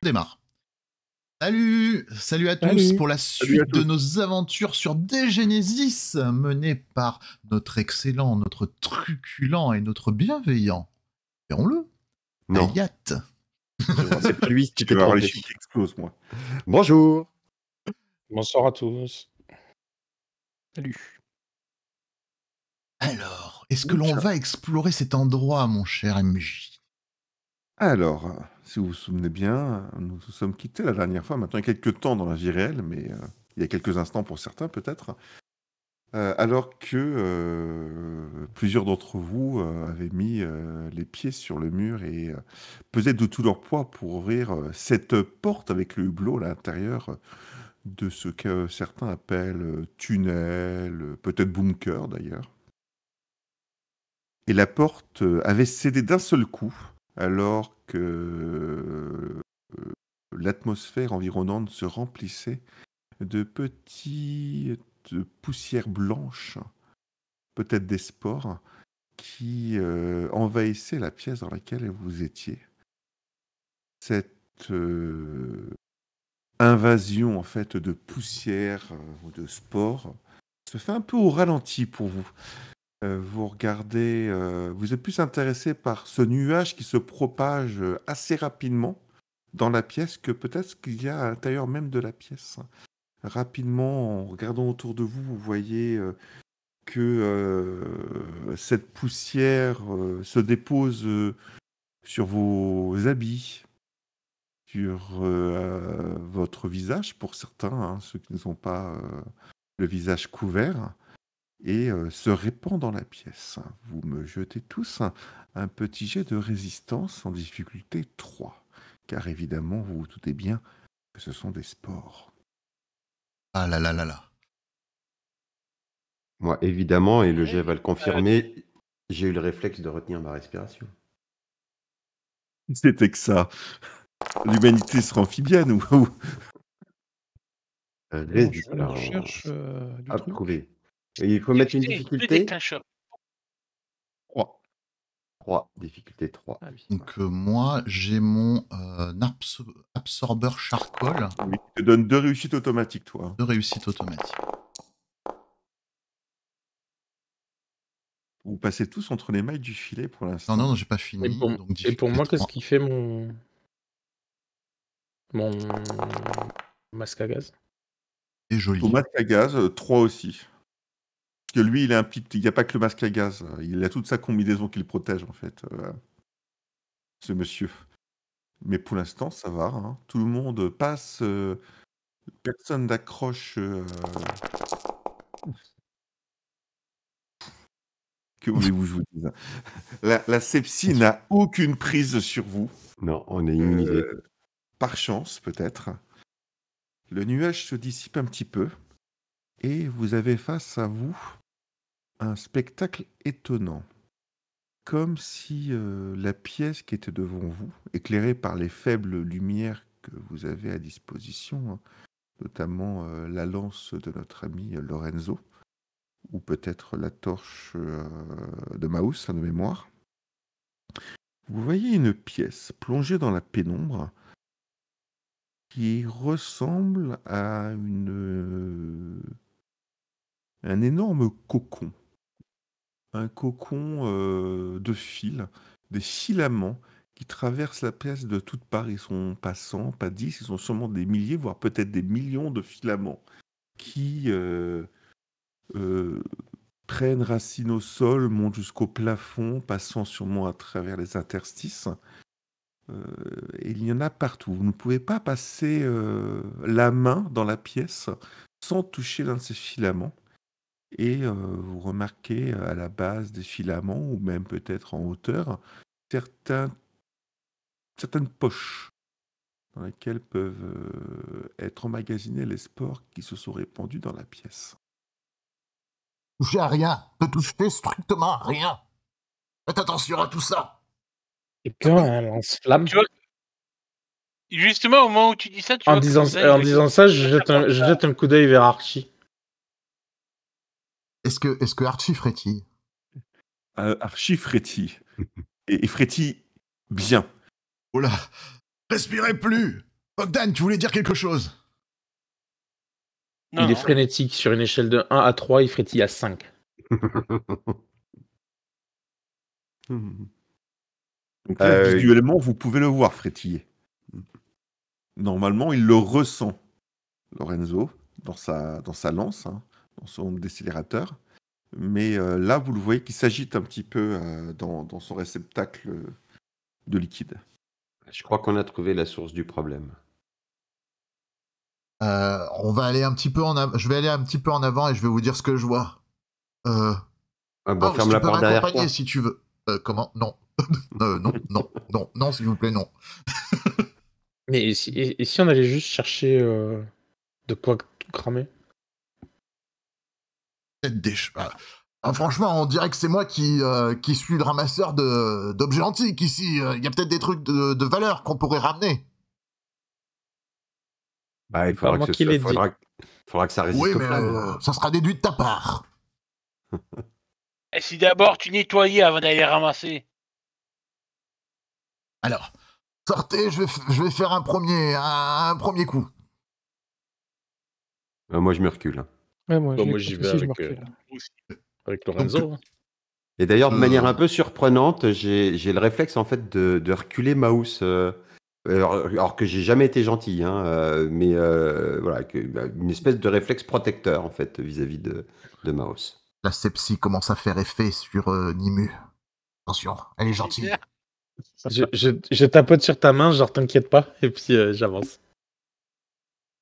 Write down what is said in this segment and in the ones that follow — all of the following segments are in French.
Démarre. Salut à tous Salut. pour la Salut à suite de tous. nos aventures sur Degenesis, menées par notre excellent, notre truculent et notre bienveillant, verrons-le, Non, Ayat. c'est pas lui, tu Tu t'es vas avoir les trompé. chiffres qui explosent, moi. Bonjour. Bonsoir à tous. Salut. Alors, est-ce que l'on va explorer cet endroit, mon cher MJ? Alors, si vous vous souvenez bien, nous nous sommes quittés la dernière fois, maintenant il y a quelques temps dans la vie réelle, mais il y a quelques instants pour certains peut-être, alors que plusieurs d'entre vous avaient mis les pieds sur le mur et pesaient de tout leur poids pour ouvrir cette porte avec le hublot à l'intérieur de ce que certains appellent tunnel, peut-être bunker d'ailleurs. Et la porte avait cédé d'un seul coup, alors que l'atmosphère environnante se remplissait de petites poussières blanches, peut-être des spores, qui envahissaient la pièce dans laquelle vous étiez. Cette invasion en fait de poussière ou de spores se fait un peu au ralenti pour vous. Vous regardez, vous êtes plus intéressé par ce nuage qui se propage assez rapidement dans la pièce que peut-être ce qu'il y a à l'intérieur même de la pièce. Rapidement, en regardant autour de vous, vous voyez que cette poussière se dépose sur vos habits, sur votre visage pour certains, hein, ceux qui ne sont pas le visage couvert. Et se répand dans la pièce. Vous me jetez tous un petit jet de résistance en difficulté 3, car évidemment, vous vous doutez bien que ce sont des spores. Ah là là là là. Moi, évidemment, et le jet va le confirmer, j'ai eu le réflexe de retenir ma respiration. C'était que ça. L'humanité sera amphibienne ou... Résistance. Je cherche du truc. Approuvé. Et il faut mettre une difficulté 3. 3. Difficulté 3. Ah oui. Donc moi, j'ai mon absorber charcoal Oui, je te donne 2 réussites automatiques, toi. de réussite automatique. Vous passez tous entre les mailles du filet pour l'instant. Non, j'ai pas fini. Et pour, donc et pour moi, difficulté qu'est-ce 3. qui fait mon masque à gaz? C'est joli. Ton masque à gaz, 3 aussi. Parce que lui, il n'y a pas que le masque à gaz. Il a toute sa combinaison qui le protège, en fait. Ce monsieur. Mais pour l'instant, ça va. Hein. Tout le monde passe. Personne d'accroche. Que voulez-vous que je vous dise? La sepsie n'a aucune prise sur vous. Non, on est immunisé. Par chance, peut-être. Le nuage se dissipe un petit peu. Et vous avez face à vous un spectacle étonnant. Comme si la pièce qui était devant vous, éclairée par les faibles lumières que vous avez à disposition, hein, notamment la lance de notre ami Lorenzo, ou peut-être la torche de Maus, de mémoire. Vous voyez une pièce plongée dans la pénombre qui ressemble à un énorme cocon. Un cocon de fils, des filaments qui traversent la pièce de toutes parts. Ils sont pas 100, pas 10, ils sont sûrement des milliers, voire peut-être des millions de filaments qui prennent racine au sol, montent jusqu'au plafond, passant sûrement à travers les interstices. Et il y en a partout. Vous ne pouvez pas passer la main dans la pièce sans toucher l'un de ces filaments. Et vous remarquez à la base des filaments, ou même peut-être en hauteur, certaines poches dans lesquelles peuvent être emmagasinés les spores qui se sont répandus dans la pièce. Touchez à rien. Ne touchez strictement à rien. Faites attention à tout ça. Et quand un lance-flamme. Tu vois, justement, au moment où tu dis ça, tu En vois que disant ça, je jette un coup d'œil vers Archie. Est-ce que Archie frétille? Archie frétille. Et frétille bien. Oh là, respirez plus. Bogdan, tu voulais dire quelque chose? Non, Il est non. frénétique. Sur une échelle de 1 à 3, il frétille à 5. Donc là, visuellement, vous pouvez le voir frétiller. Normalement, il le ressent, Lorenzo, dans sa lance, hein, dans son décélérateur. Mais là, vous le voyez qui s'agite un petit peu dans son réceptacle de liquide. Je crois qu'on a trouvé la source du problème. On va aller un petit peu en avant. Je vais aller un petit peu en avant et je vais vous dire ce que je vois. Ah, bon, ferme tu la peux porte derrière toi. m'accompagner si tu veux. Comment? Non. Non, s'il vous plaît, non. Mais et si on allait juste chercher de quoi tout cramer? Peut-être franchement, on dirait que c'est moi qui suis le ramasseur d'objets antiques ici. Il y a peut-être des trucs de valeur qu'on pourrait ramener. Bah, il Pas moi qui l'ai dit. faudra que ça résiste Oui, aux mais flammes. ça sera déduit de ta part. Et si d'abord tu nettoyais avant d'aller les ramasser? Alors, sortez, je vais faire un premier coup. Moi, je me recule. Ouais, moi, Bon, je moi, l'ai j'y compris vais aussi, je me avec, recule. Moi aussi. avec Lorenzo. hein. Et d'ailleurs, de manière Euh. un peu surprenante, j'ai le réflexe en fait de reculer Maus. Alors que j'ai jamais été gentil, hein, mais voilà, une espèce de réflexe protecteur en fait vis-à-vis de Maus. La sepsie commence à faire effet sur Nimu. Attention, elle est gentille. Je tapote sur ta main, genre t'inquiète pas, et puis j'avance.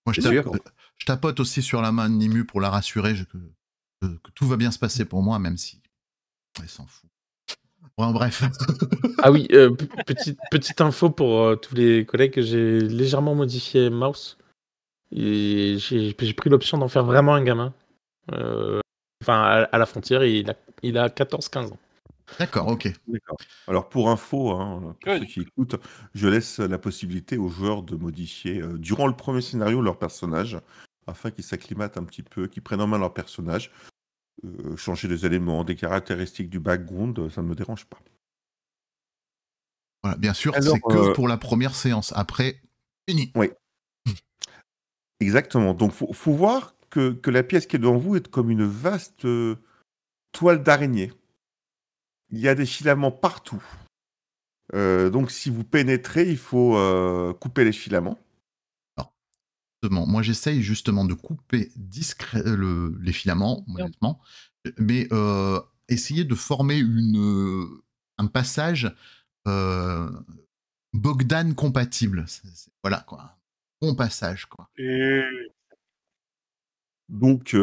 Moi, C'est sûr. je tapote aussi sur la main de Nimu pour la rassurer que tout va bien se passer pour moi, même si elle s'en fout. Bon, bref. Ah oui, petite info pour tous les collègues, j'ai légèrement modifié Mouse. Et j'ai pris l'option d'en faire vraiment un gamin. Enfin, à la frontière, il a 14-15 ans. D'accord, ok. D'accord. Alors pour info, hein, pour Good. ceux qui écoutent, je laisse la possibilité aux joueurs de modifier durant le premier scénario leur personnage, afin qu'ils s'acclimatent un petit peu, qu'ils prennent en main leur personnage, changer des éléments, des caractéristiques du background, ça ne me dérange pas. Voilà, bien sûr, Alors, c'est que pour la première séance. Après, fini. Oui. Exactement. Donc faut voir que la pièce qui est devant vous est comme une vaste toile d'araignée. Il y a des filaments partout. Donc si vous pénétrez, il faut couper les filaments. Justement, moi, j'essaye justement de couper les filaments, honnêtement, mais essayer de former un passage Bogdan compatible. Voilà, quoi. Bon passage, quoi. Donc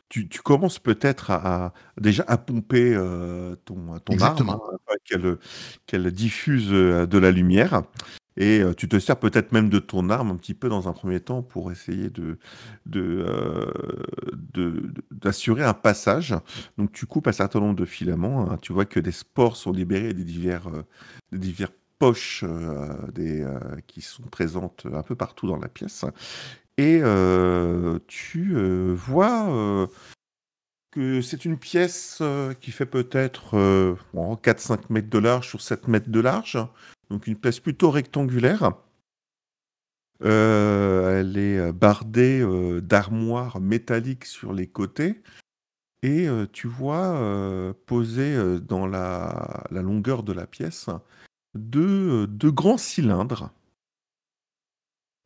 tu commences peut-être déjà à pomper ton arme, Exactement. afin qu'elle diffuse de la lumière. Et tu te sers peut-être même de ton arme un petit peu dans un premier temps pour essayer d'assurer un passage. Donc tu coupes un certain nombre de filaments, hein. Tu vois que des spores sont libérés des diverses poches qui sont présentes un peu partout dans la pièce. Et tu vois que c'est une pièce qui fait peut-être 4-5 mètres de large sur 7 mètres de large. Donc une pièce plutôt rectangulaire. Elle est bardée d'armoires métalliques sur les côtés. Et tu vois posé dans la longueur de la pièce deux grands cylindres.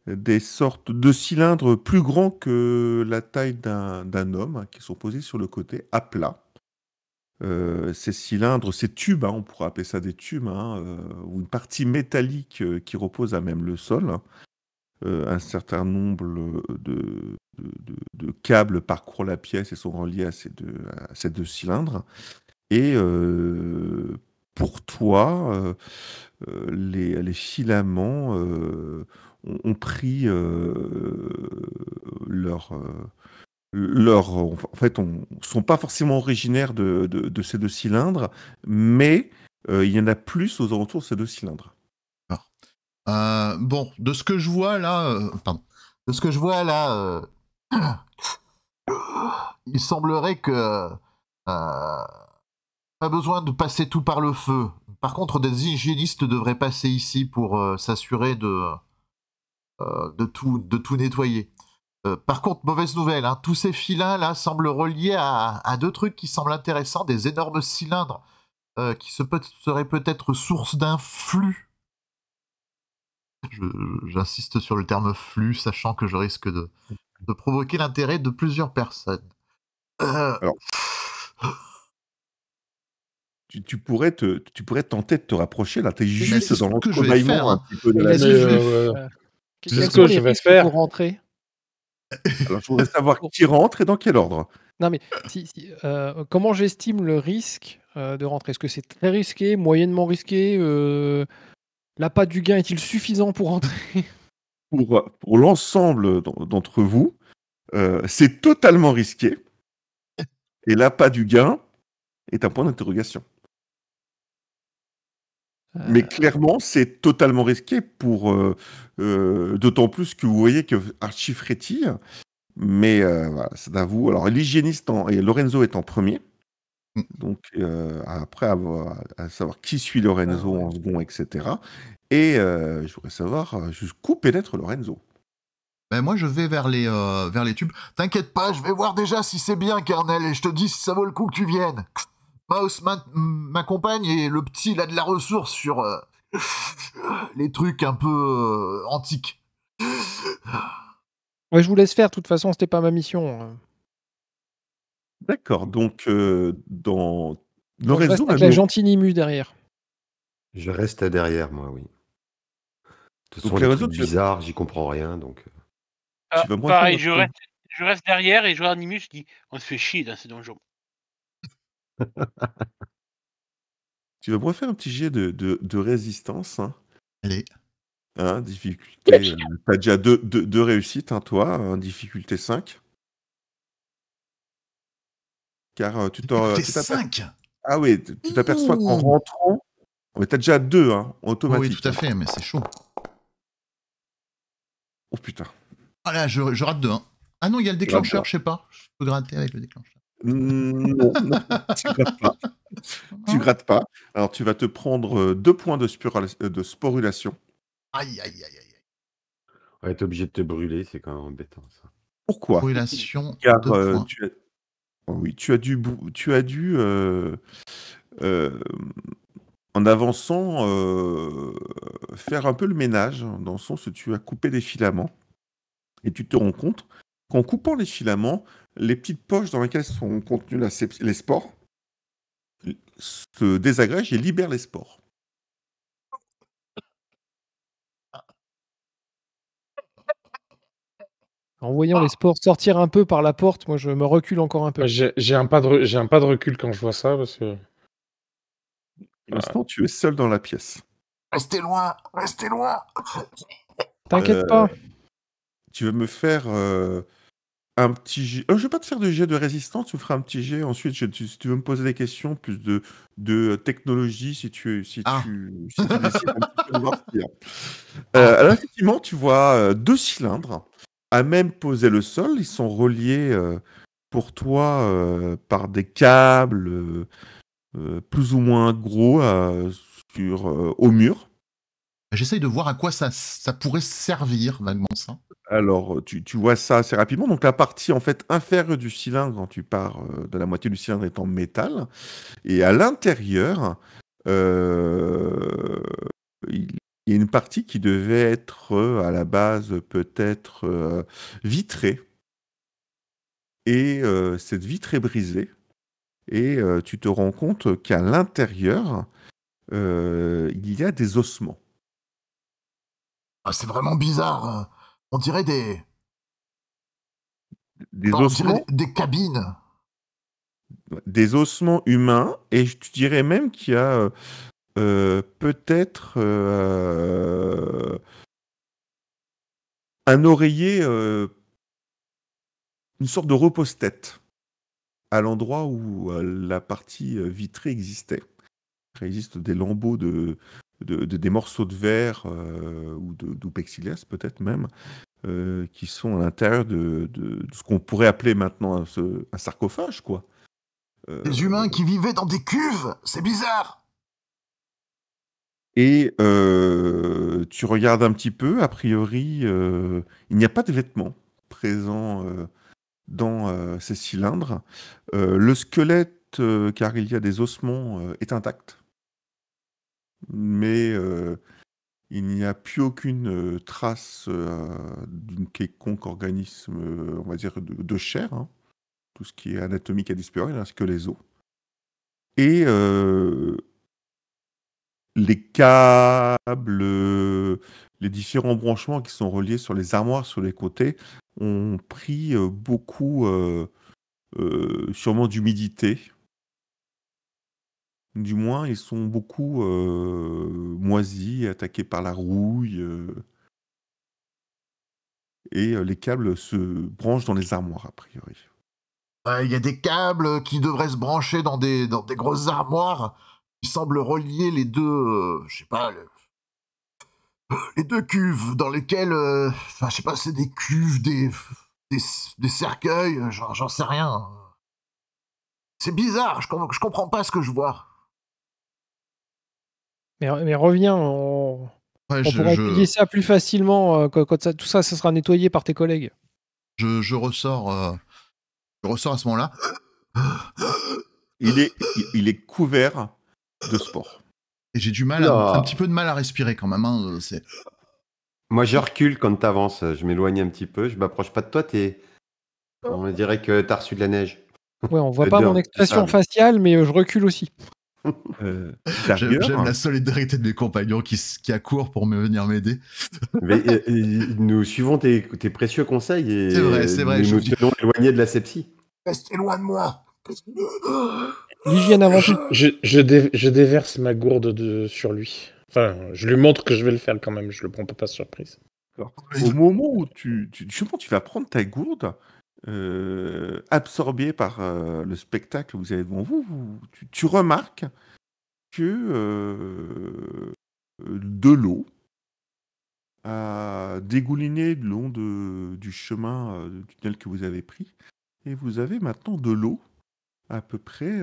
Des sortes de cylindres plus grands que la taille d'un homme, hein, qui sont posés sur le côté à plat. Ces cylindres, ces tubes, hein, on pourrait appeler ça des tubes, hein, ou une partie métallique qui repose à même le sol. Un certain nombre de câbles parcourent la pièce et sont reliés à ces deux cylindres. Et pour toi, les filaments ont pris en fait, sont pas forcément originaires de ces deux cylindres, mais il y en a plus aux alentours de ces deux cylindres. Bon, de ce que je vois là, il semblerait que pas besoin de passer tout par le feu. Par contre, des hygiénistes devraient passer ici pour s'assurer de tout nettoyer. Par contre, mauvaise nouvelle, hein, tous ces filins là semblent reliés à deux trucs qui semblent intéressants, des énormes cylindres qui seraient peut-être source d'un flux. J'insiste sur le terme flux, sachant que je risque de provoquer l'intérêt de plusieurs personnes. Alors, tu pourrais tenter de te rapprocher, là, t'es Mais juste c'est dans ce que je vais faire, l'entrebâillement un hein. petit peu de Mais la qu'est-ce nuit. que je vais Euh, Que- C'est Quels ce sont que les je vais risques faire. pour rentrer? Alors, je voudrais savoir qui rentre et dans quel ordre. Non, mais comment j'estime le risque de rentrer? Est-ce que c'est très risqué, moyennement risqué? L'appât du gain est-il suffisant pour rentrer? Pour l'ensemble d'entre vous, c'est totalement risqué. Et l'appât du gain est un point d'interrogation. Mais clairement, c'est totalement risqué d'autant plus que vous voyez que Archie frétille. Mais voilà, c'est à vous. Alors, l'hygiéniste et Lorenzo est en premier. Donc, après à savoir qui suit Lorenzo en second, etc. Et je voudrais savoir jusqu'où pénètre Lorenzo. Ben moi, je vais vers les tubes. T'inquiète pas, je vais voir déjà si c'est bien, Kernel, et je te dis si ça vaut le coup que tu viennes. Mouse m'accompagne et le petit, il a de la ressource sur les trucs un peu antiques. Ouais, je vous laisse faire, de toute façon, c'était pas ma mission. D'accord. Donc, dans Moi, je Lorenzo reste va avec la nous- gentille derrière. Je reste derrière, moi, oui. De toute Donc, façon, les Lorenzo, trucs bizarres, j'y comprends rien, donc... tu vas me Pareil, refaire je reste derrière et je regarde Nimus, je dis on se fait chier dans ces donjons. tu vas me refaire un petit jet de résistance. Hein. Allez. Hein, difficulté. T'as déjà deux réussites, hein, toi. Hein, difficulté 5. Car tu T'es t'aperçois. 5. Ah oui, tu t'aperçois qu'en rentrant. Mais t'as déjà 2, hein, automatique. Oui, tout à fait, mais c'est chaud. Oh putain. Ah là, je rate 2. Hein. Ah non, il y a le déclencheur, je sais pas. Je peux gratter avec le déclencheur. Non, tu grattes pas. Tu grattes pas. Alors, tu vas te prendre 2 points de sporulation. Aïe, aïe, aïe, aïe. Ouais, t'es obligé de te brûler, c'est quand même embêtant, ça. Pourquoi? Corrélation, Car 2 points. tu as dû en avançant faire un peu le ménage, dans le sens où tu as coupé des filaments. Et tu te rends compte qu'en coupant les filaments, les petites poches dans lesquelles sont contenus les spores se désagrègent et libèrent les spores. En voyant les spores sortir un peu par la porte, moi, je me recule encore un peu. J'ai un pas de recul quand je vois ça, parce que... Pour l'instant, tu es seul dans la pièce. Restez loin, restez loin. T'inquiète pas. Tu veux me faire un petit jet. Je vais pas te faire de jet de résistance, tu me feras un petit jet. Ensuite, si tu veux me poser des questions, plus de technologie, si tu décides un petit peu de voir ce qu'il y a. Alors, effectivement, tu vois 2 cylindres à même poser le sol. Ils sont reliés pour toi par des câbles plus ou moins gros au mur. J'essaye de voir à quoi ça pourrait servir, vaguement ça. Alors, tu vois ça assez rapidement. Donc, la partie en fait inférieure du cylindre, quand tu pars de la moitié du cylindre, est en métal. Et à l'intérieur, il y a une partie qui devait être à la base peut-être vitrée. Et cette vitre est brisée. Et tu te rends compte qu'à l'intérieur, il y a des ossements. Ah, c'est vraiment bizarre. On dirait des ossements, des cabines. Des ossements humains, et je te dirais même qu'il y a peut-être un oreiller, une sorte de repose-tête à l'endroit où la partie vitrée existait. Il existe des lambeaux des morceaux de verre ou de plexiglas peut-être même, qui sont à l'intérieur de ce qu'on pourrait appeler maintenant un sarcophage, quoi. Des humains qui vivaient dans des cuves, c'est bizarre. Et tu regardes un petit peu, a priori, il n'y a pas de vêtements présents dans ces cylindres. Le squelette, car il y a des ossements, est intact. Mais il n'y a plus aucune trace d'une quelconque organisme, on va dire, de chair, hein. Tout ce qui est anatomique a disparu, ainsi que les os. Et les câbles, les différents branchements qui sont reliés sur les armoires sur les côtés ont pris beaucoup, sûrement d'humidité. Du moins, ils sont beaucoup moisis, attaqués par la rouille, et les câbles se branchent dans les armoires, a priori. Il y a des câbles qui devraient se brancher dans des grosses armoires qui semblent relier les deux, je sais pas, les deux cuves dans lesquelles, enfin, je sais pas, c'est des cuves, des cercueils, j'en sais rien. C'est bizarre, je comprends pas ce que je vois. Mais reviens, on Ouais, pourra étudier ça plus facilement quand tout ça sera nettoyé par tes collègues. je ressors à ce moment-là. Il est couvert de sport. Et j'ai du mal, Oula. un petit peu de mal à respirer quand même. Hein, Moi, je recule quand t'avances. Je m'éloigne un petit peu. Je m'approche pas de toi. On dirait que t'as reçu de la neige. Ouais, on voit pas mon expression faciale, mais je recule aussi. J'aime la solidarité de mes compagnons qui accourent pour venir m'aider. Mais nous suivons tes précieux conseils et C'est vrai, nous tenons éloignés de la sepsie. Restez loin de moi. L'hygiène avant tout. Je déverse ma gourde sur lui. Enfin, je lui montre que je vais le faire quand même. Je le prends pas par surprise. Au moment où tu vas prendre ta gourde, absorbé par le spectacle que vous avez devant vous, tu remarques que de l'eau a dégouliné le long du chemin du tunnel que vous avez pris, et vous avez maintenant de l'eau à peu près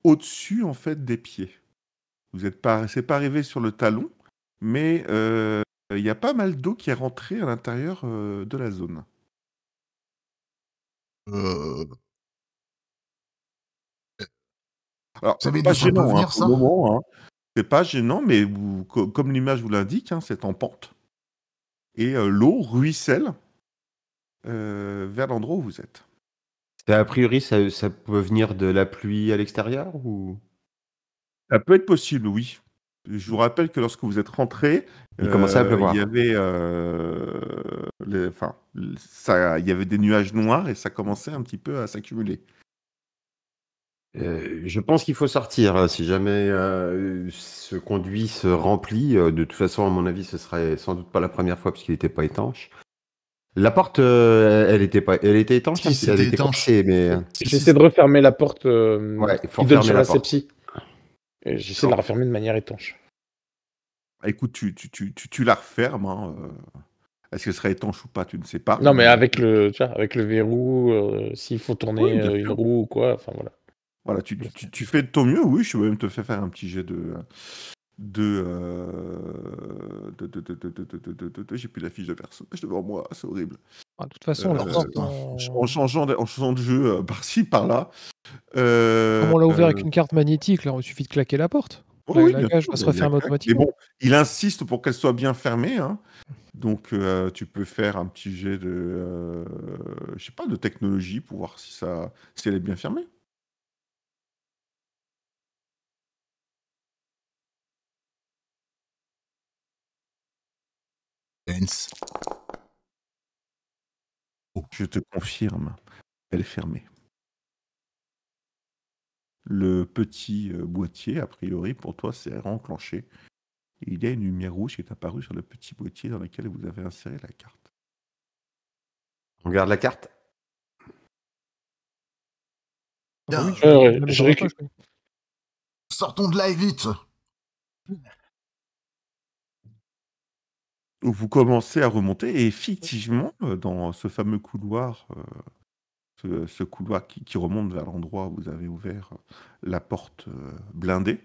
au-dessus en fait des pieds. C'est pas arrivé sur le talon, mais il y a pas mal d'eau qui est rentrée à l'intérieur de la zone. Alors, Vous savez pas d'où ça peut gênant venir, pour ça le moment, hein. C'est pas gênant, mais comme l'image vous l'indique, hein, c'est en pente. Et l'eau ruisselle vers l'endroit où vous êtes. A priori, ça peut venir de la pluie à l'extérieur ou... Ça peut être possible, oui. Je vous rappelle que lorsque vous êtes rentré, Il commençait à pleuvoir. il y avait, il y avait des nuages noirs et ça commençait un petit peu à s'accumuler. Je pense qu'il faut sortir. Si jamais ce conduit se remplit, de toute façon, à mon avis, ce serait sans doute pas la première fois parce qu'il n'était pas étanche. La porte, elle était étanche. Si, Elle c'était était étanche. coincée, mais J'essaie de refermer la porte ouais, il faut qui donne refermer sur la la porte. sepsie. Et j'essaie de la refermer de manière étanche. Écoute, tu la refermes. Hein, est-ce que ce serait étanche ou pas, tu ne sais pas. Non, mais avec le verrou, s'il faut tourner Oui, bien une sûr. roue ou quoi, enfin voilà. Voilà, tu fais de ton mieux, oui. Je peux même te faire un petit jet j'ai plus la fiche de personnage devant moi, c'est horrible. De toute façon, la porte, en changeant de jeu par-ci, par-là. comme on l'a ouvert avec une carte magnétique, là, il suffit de claquer la porte. Oui, la bien cage sûr, va se il y a refermer claque. automatiquement. Mais bon, il insiste pour qu'elle soit bien fermée, hein. Donc tu peux faire un petit jet de, je sais pas, de technologie pour voir si elle est bien fermée. Je te confirme, elle est fermée. Le petit boîtier, a priori, pour toi, c'est enclenché. Il y a une lumière rouge qui est apparue sur le petit boîtier dans lequel vous avez inséré la carte. On regarde la carte. Oui, je récupère. Sortons de là et vite. Vous commencez à remonter et effectivement, dans ce fameux couloir ce couloir qui remonte vers l'endroit où vous avez ouvert la porte blindée,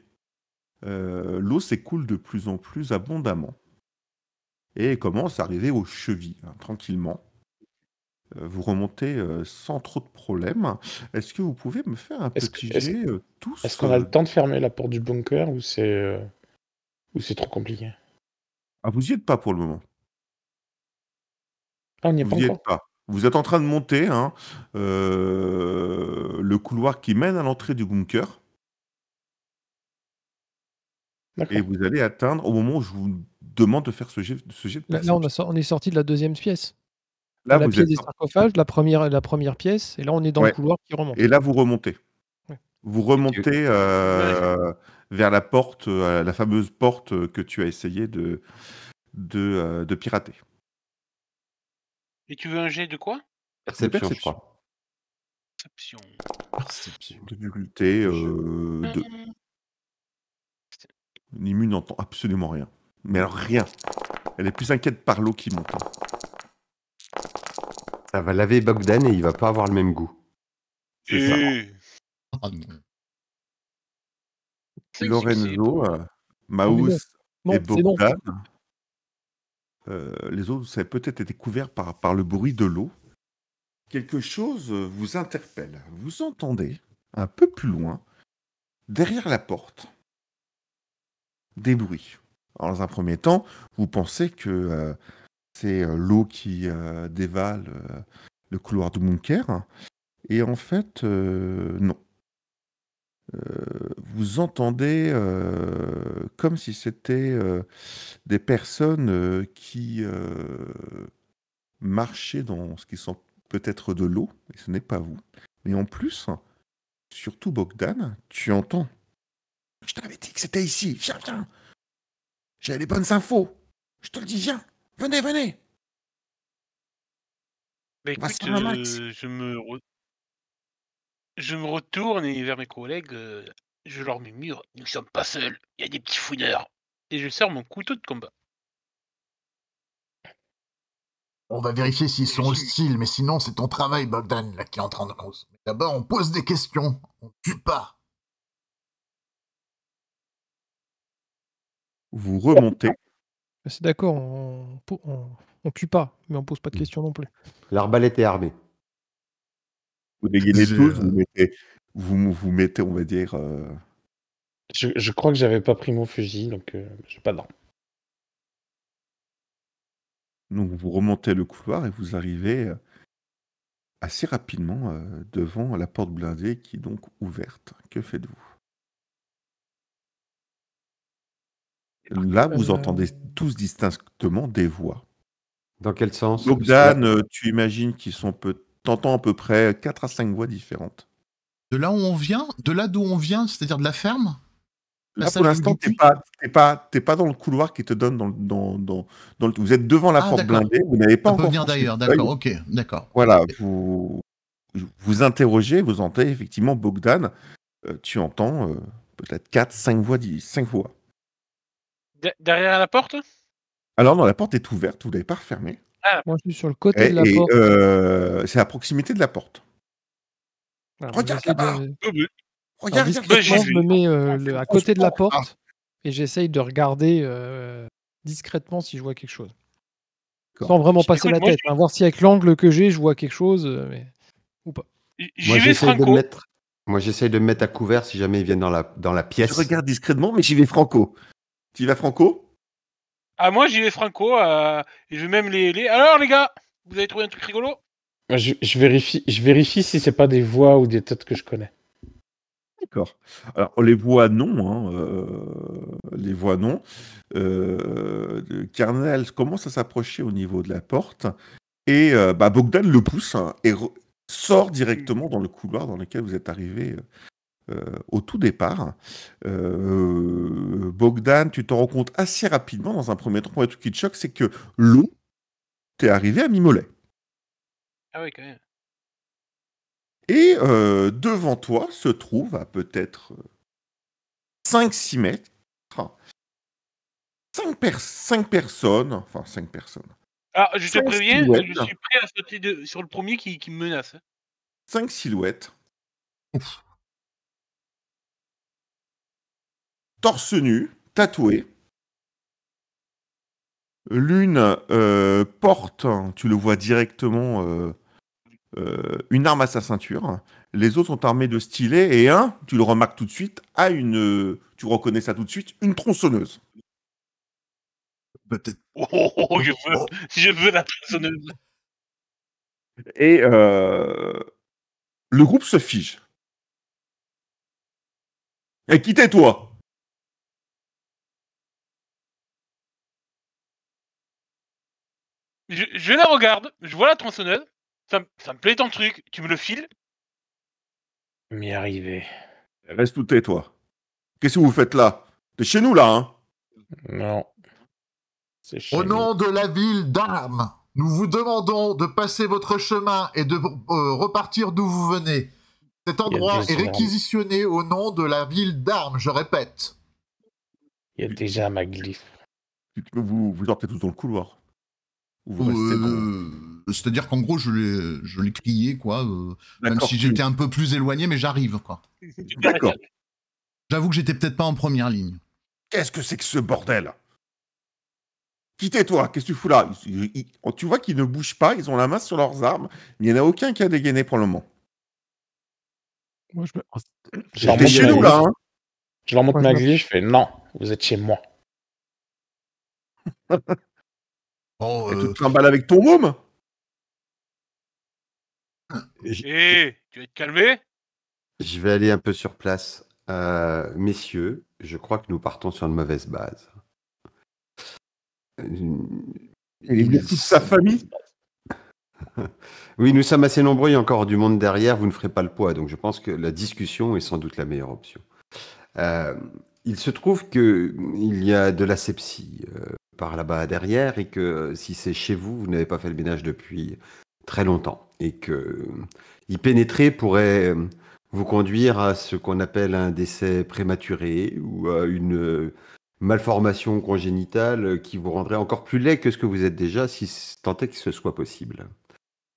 l'eau s'écoule de plus en plus abondamment et commence à arriver aux chevilles, tranquillement. Vous remontez sans trop de problèmes. Est-ce que vous pouvez me faire un Est-ce petit que- est-ce- jet tous Est-ce qu'on a le temps de fermer la porte du bunker ou c'est trop compliqué? Ah, vous y êtes pas pour le moment. Ah, on n'y est pas Vous y êtes encore. pas. Vous êtes en train de monter le couloir qui mène à l'entrée du bunker et D'accord. vous allez atteindre au moment où je vous demande de faire ce jet de Là, perception. on est sorti de la deuxième pièce. Là, La vous pièce êtes des sorti. sarcophages, la première pièce, et là on est dans le Ouais. couloir qui remonte. Et là, vous remontez. Ouais. Vous remontez vers la porte, la fameuse porte que tu as essayé de pirater. Et tu veux un jet de quoi? Perception, je perception. crois. Perception. Perception. Difficulté Hum, 2. Nimu n'entend absolument rien. Mais alors rien. Elle est plus inquiète par l'eau qui monte. Ça va laver Bogdan et il va pas avoir le même goût. C'est ça. Ah, non. C'est Lorenzo, Non, Maus mais et non, c'est bon. Bogdan. Les autres, ça a peut-être été couvert par le bruit de l'eau. Quelque chose vous interpelle. Vous entendez, un peu plus loin, derrière la porte, des bruits. Alors, dans un premier temps, vous pensez que c'est l'eau qui dévale le couloir du bunker. Et en fait, non. Vous entendez comme si c'était des personnes qui marchaient dans ce qui semble peut-être de l'eau, et ce n'est pas vous. Mais en plus, surtout Bogdan, tu entends. Je t'avais dit que c'était ici. Viens, viens. J'ai les bonnes infos. Je te le dis, viens. Venez, venez. Bah On va écoute, se faire un max. je me retourne et vers mes collègues, je leur murmure, nous sommes pas seuls, il y a des petits fouineurs. Et je sors mon couteau de combat. On va vérifier s'ils sont hostiles, mais sinon c'est ton travail, Bogdan, là, qui est en train de cause. Mais d'abord, on pose des questions. On tue pas. Vous remontez. C'est d'accord, on tue pas, mais on pose pas de questions non plus. L'arbalète est armée. Vous dégainez Je- tous. Vous mettez, on va dire. Je crois que j'avais pas pris mon fusil, donc j'ai pas d'arme. Donc vous remontez le couloir et vous arrivez assez rapidement devant la porte blindée qui est donc ouverte. Que faites-vous? Là, vous entendez tous distinctement des voix. Dans quel sens? Bogdan, tu imagines qu'ils sont t'entends à peu près 4 à 5 voix différentes. De là où on vient, de là d'où on vient, c'est-à-dire de la ferme. Là, Passage pour l'instant, du t'es puits. pas dans le couloir qui te donne dans le. Vous êtes devant la porte d'accord. blindée. Vous n'avez pas Ça peut encore venir franchi d'ailleurs, le seuil. d'accord, ok, d'accord. Voilà, vous interrogez, vous entendez effectivement Bogdan. Tu entends peut-être 4, 5 voix. 5 voix. Derrière la porte? Alors, non, la porte est ouverte, vous ne l'avez pas refermée. Moi, je suis sur le côté de la Et porte. c'est à proximité de la porte. Alors, Regarde j'essaie là-bas. de- Oh, bah, Regarde, Alors, regarde. discrètement, j'y je me mets à côté de la transport, là. porte et j'essaye de regarder discrètement si je vois quelque chose. D'accord. Sans vraiment passer Écoute, la moi, tête, voir si avec l'angle que j'ai, je vois quelque chose. Ou pas. j'y Moi, vais j'essaye de me franco. mettre. Moi, j'essaye de me mettre à couvert si jamais ils viennent dans la Tu pièce. regardes discrètement, mais j'y vais franco. Tu y vas franco? Ah, moi, j'y vais franco. Et je vais même les... Alors, les gars, vous avez trouvé un truc rigolo? Je vérifie si c'est pas des voix ou des têtes que je connais. D'accord. Alors, les voix non. Les voix non. Kernel commence à s'approcher au niveau de la porte. Et Bogdan le pousse et sort directement dans le couloir dans lequel vous êtes arrivé au tout départ. Bogdan, tu te rends compte assez rapidement, dans un premier temps, pour truc qui te choque, c'est que l'eau t'est arrivée à mi-mollet. Ah oui, quand même. Et devant toi se trouve à peut-être 5-6 mètres, 5 personnes, enfin 5 personnes. Alors, je te Sans préviens, silhouette. je suis prêt à sauter sur le premier qui me menace. 5 silhouettes. Ouf. Torse nu, tatouées. L'une porte, tu le vois directement, une arme à sa ceinture. Les autres sont armés de stylets et un, tu le remarques tout de suite, a tu reconnais ça tout de suite, une tronçonneuse. Peut-être. Oh, je veux la tronçonneuse. Et le groupe se fige. Et quittez-toi. Je la regarde, je vois la tronçonneuse. Ça me plaît ton truc, tu me le files. M'y arriver. Reste tout tais-toi. Qu'est-ce que vous faites là? T'es chez nous là, hein? Non. C'est chez Au nous. nom de la ville d'Armes, nous vous demandons de passer votre chemin et de repartir d'où vous venez. Cet endroit des est armes. réquisitionné au nom de la ville d'Armes, je répète. Il y a déjà ma glyphe. Vous sortez tous dans le couloir. Ou vous restez dans... C'est-à-dire qu'en gros, je l'ai crié, quoi. Même D'accord, si j'étais un peu plus éloigné, mais j'arrive, quoi. D'accord. J'avoue que j'étais peut-être pas en première ligne. Qu'est-ce que c'est que ce bordel? Quittez-toi, qu'est-ce que tu fous là? Tu vois qu'ils ne bougent pas, ils ont la main sur leurs armes, mais il n'y en a aucun qui a dégainé pour le moment. Moi, je me... Je leur T'es montre chez ma nous glyphe. là, hein? Je leur montre Moi, je ma me- glyphe, je fais non, vous êtes chez moi. Oh, Et tu te trimbales avec ton môme? Hé, tu vas te calmer? Je vais aller un peu sur place. Messieurs, je crois que nous partons sur une mauvaise base. Il y a toute sa famille. Oui, nous sommes assez nombreux, il y a encore du monde derrière, vous ne ferez pas le poids, donc je pense que la discussion est sans doute la meilleure option. Il se trouve qu'il y a de l'asepsie par là-bas derrière, et que si c'est chez vous, vous n'avez pas fait le ménage depuis très longtemps, et que y pénétrer pourrait vous conduire à ce qu'on appelle un décès prématuré, ou à une malformation congénitale qui vous rendrait encore plus laid que ce que vous êtes déjà, si tant est que ce soit possible.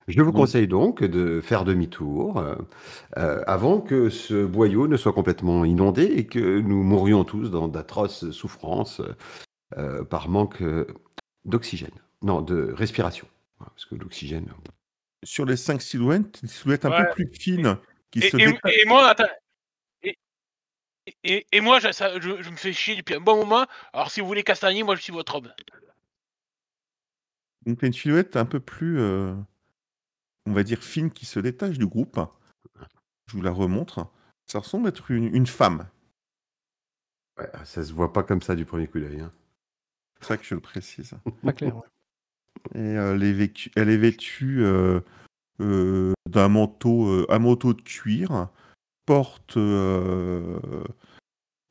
Je vous conseille donc de faire demi-tour avant que ce boyau ne soit complètement inondé et que nous mourions tous dans d'atroces souffrances par manque d'oxygène. Non, de respiration. Parce que l'oxygène... Sur les 5 silhouettes, des silhouettes un peu Ouais. plus fines qui se Et détachent. moi, attends. Et moi, je me fais chier depuis un bon moment. Alors, si vous voulez castagner, moi, je suis votre homme. Donc, il y a une silhouette un peu plus, on va dire, fine qui se détache du groupe. Je vous la remontre. Ça ressemble être une femme. Ouais, ça se voit pas comme ça du premier coup d'œil. Hein. C'est ça que je le précise. Pas clair, ouais. Et elle est vêtue d'un manteau, un manteau de cuir, porte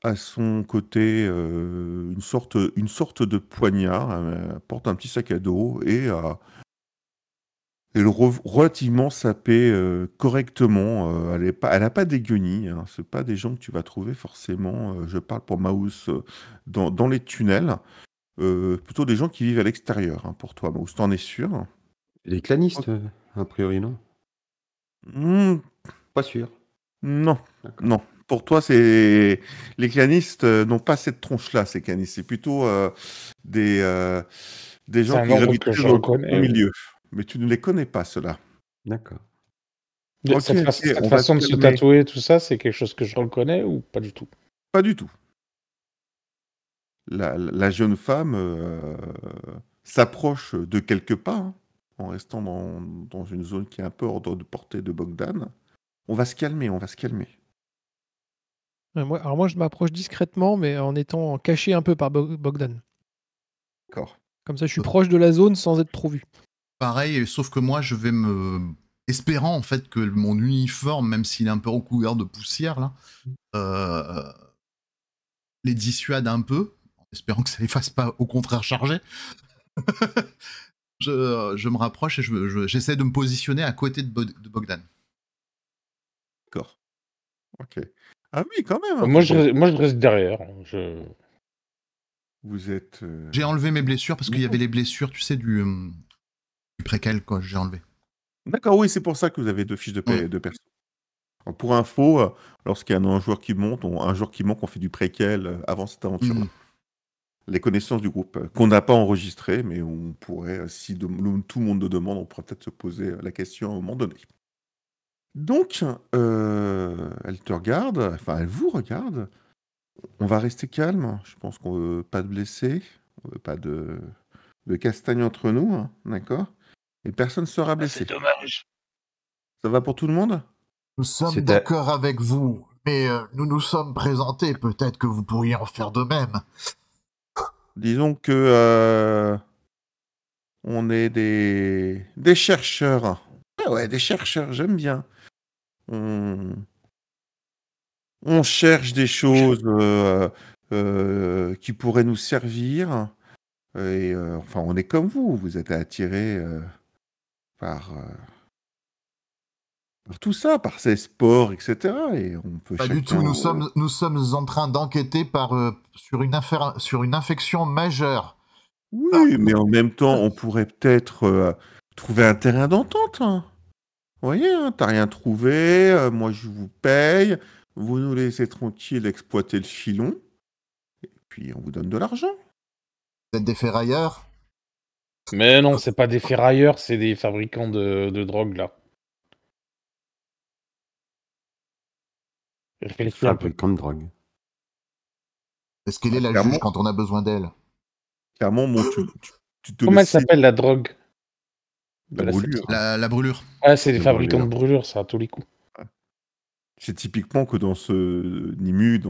à son côté une sorte de poignard, porte un petit sac à dos et elle est relativement sapée correctement. Elle n'a pas des guenilles, hein. C'est pas des gens que tu vas trouver forcément. Je parle pour Maus dans les tunnels. Plutôt des gens qui vivent à l'extérieur, hein, pour toi, Maus, t'en es sûr? Les clanistes, a priori, non? Pas sûr. Non, D'accord. non. Pour toi, c'est les clanistes n'ont pas cette tronche-là, ces clanistes. C'est plutôt des gens un qui ordre gravitent que je au reconnais. milieu. Mais tu ne les connais pas, ceux-là. D'accord. Ok, Cette on va façon de se calmer. tatouer, tout ça, c'est quelque chose que je reconnais ou pas du tout? Pas du tout. La jeune femme s'approche de quelques pas, hein, en restant dans une zone qui est un peu hors de portée de Bogdan. On va se calmer, on va se calmer. Alors moi, je m'approche discrètement, mais en étant caché un peu par Bogdan. D'accord. Comme ça, je suis proche de la zone sans être trop vu. Pareil, sauf que moi, je vais espérant en fait que mon uniforme, même s'il est un peu recouvert de poussière là, les dissuade un peu, en espérant que ça les fasse pas au contraire charger. je me rapproche et j'essaie de me positionner à côté de Bogdan. D'accord. Ok. Ah oui, quand même. Hein, Moi, je reste derrière. Vous êtes. J'ai enlevé mes blessures parce qu'il y avait les blessures, tu sais, du préquel, quoi, j'ai enlevé. D'accord, oui, c'est pour ça que vous avez 2 fiches de Oui. perso. Alors, pour info, lorsqu'il y a un joueur qui monte, on fait du préquel avant cette aventure-là. Les connaissances du groupe, qu'on n'a pas enregistrées, mais on pourrait, si tout le monde le demande, on pourrait peut-être se poser la question à un moment donné. Donc, elle te regarde, enfin, elle vous regarde. On va rester calme. Je pense qu'on veut pas de blessés, on veut pas de castagne entre nous, hein, d'accord? Et personne sera Ah, c'est blessé. dommage. Ça va pour tout le monde? Nous sommes C'était- d'accord avec vous, mais nous nous sommes présentés. Peut-être que vous pourriez en faire de même. Disons que on est des chercheurs. Ah ouais, des chercheurs, j'aime bien. On cherche des choses qui pourraient nous servir. Et enfin, on est comme vous êtes attirés par tout ça, par ces sports, etc. Et on peut Pas du tout. Nous sommes en train d'enquêter sur une infection majeure. Oui, mais en même temps, on pourrait peut-être trouver un terrain d'entente, hein. Vous voyez, hein, t'as rien trouvé, moi je vous paye, vous nous laissez tranquille exploiter le filon, et puis on vous donne de l'argent. Vous êtes des ferrailleurs. Mais non, c'est pas des ferrailleurs, c'est des fabricants de drogue, là. Réfléchis un peu. Fabricant de drogue. Est-ce qu'elle est la Clairement. juge quand on a besoin d'elle? Clairement, bon, tu te Comment elle laisses s'appelle, la drogue de la la brûlure. sepsie? La brûlure. Ah, c'est des La fabricants brûlure. de brûlures, ça, à tous les coups. C'est typiquement que dans ce Nimu,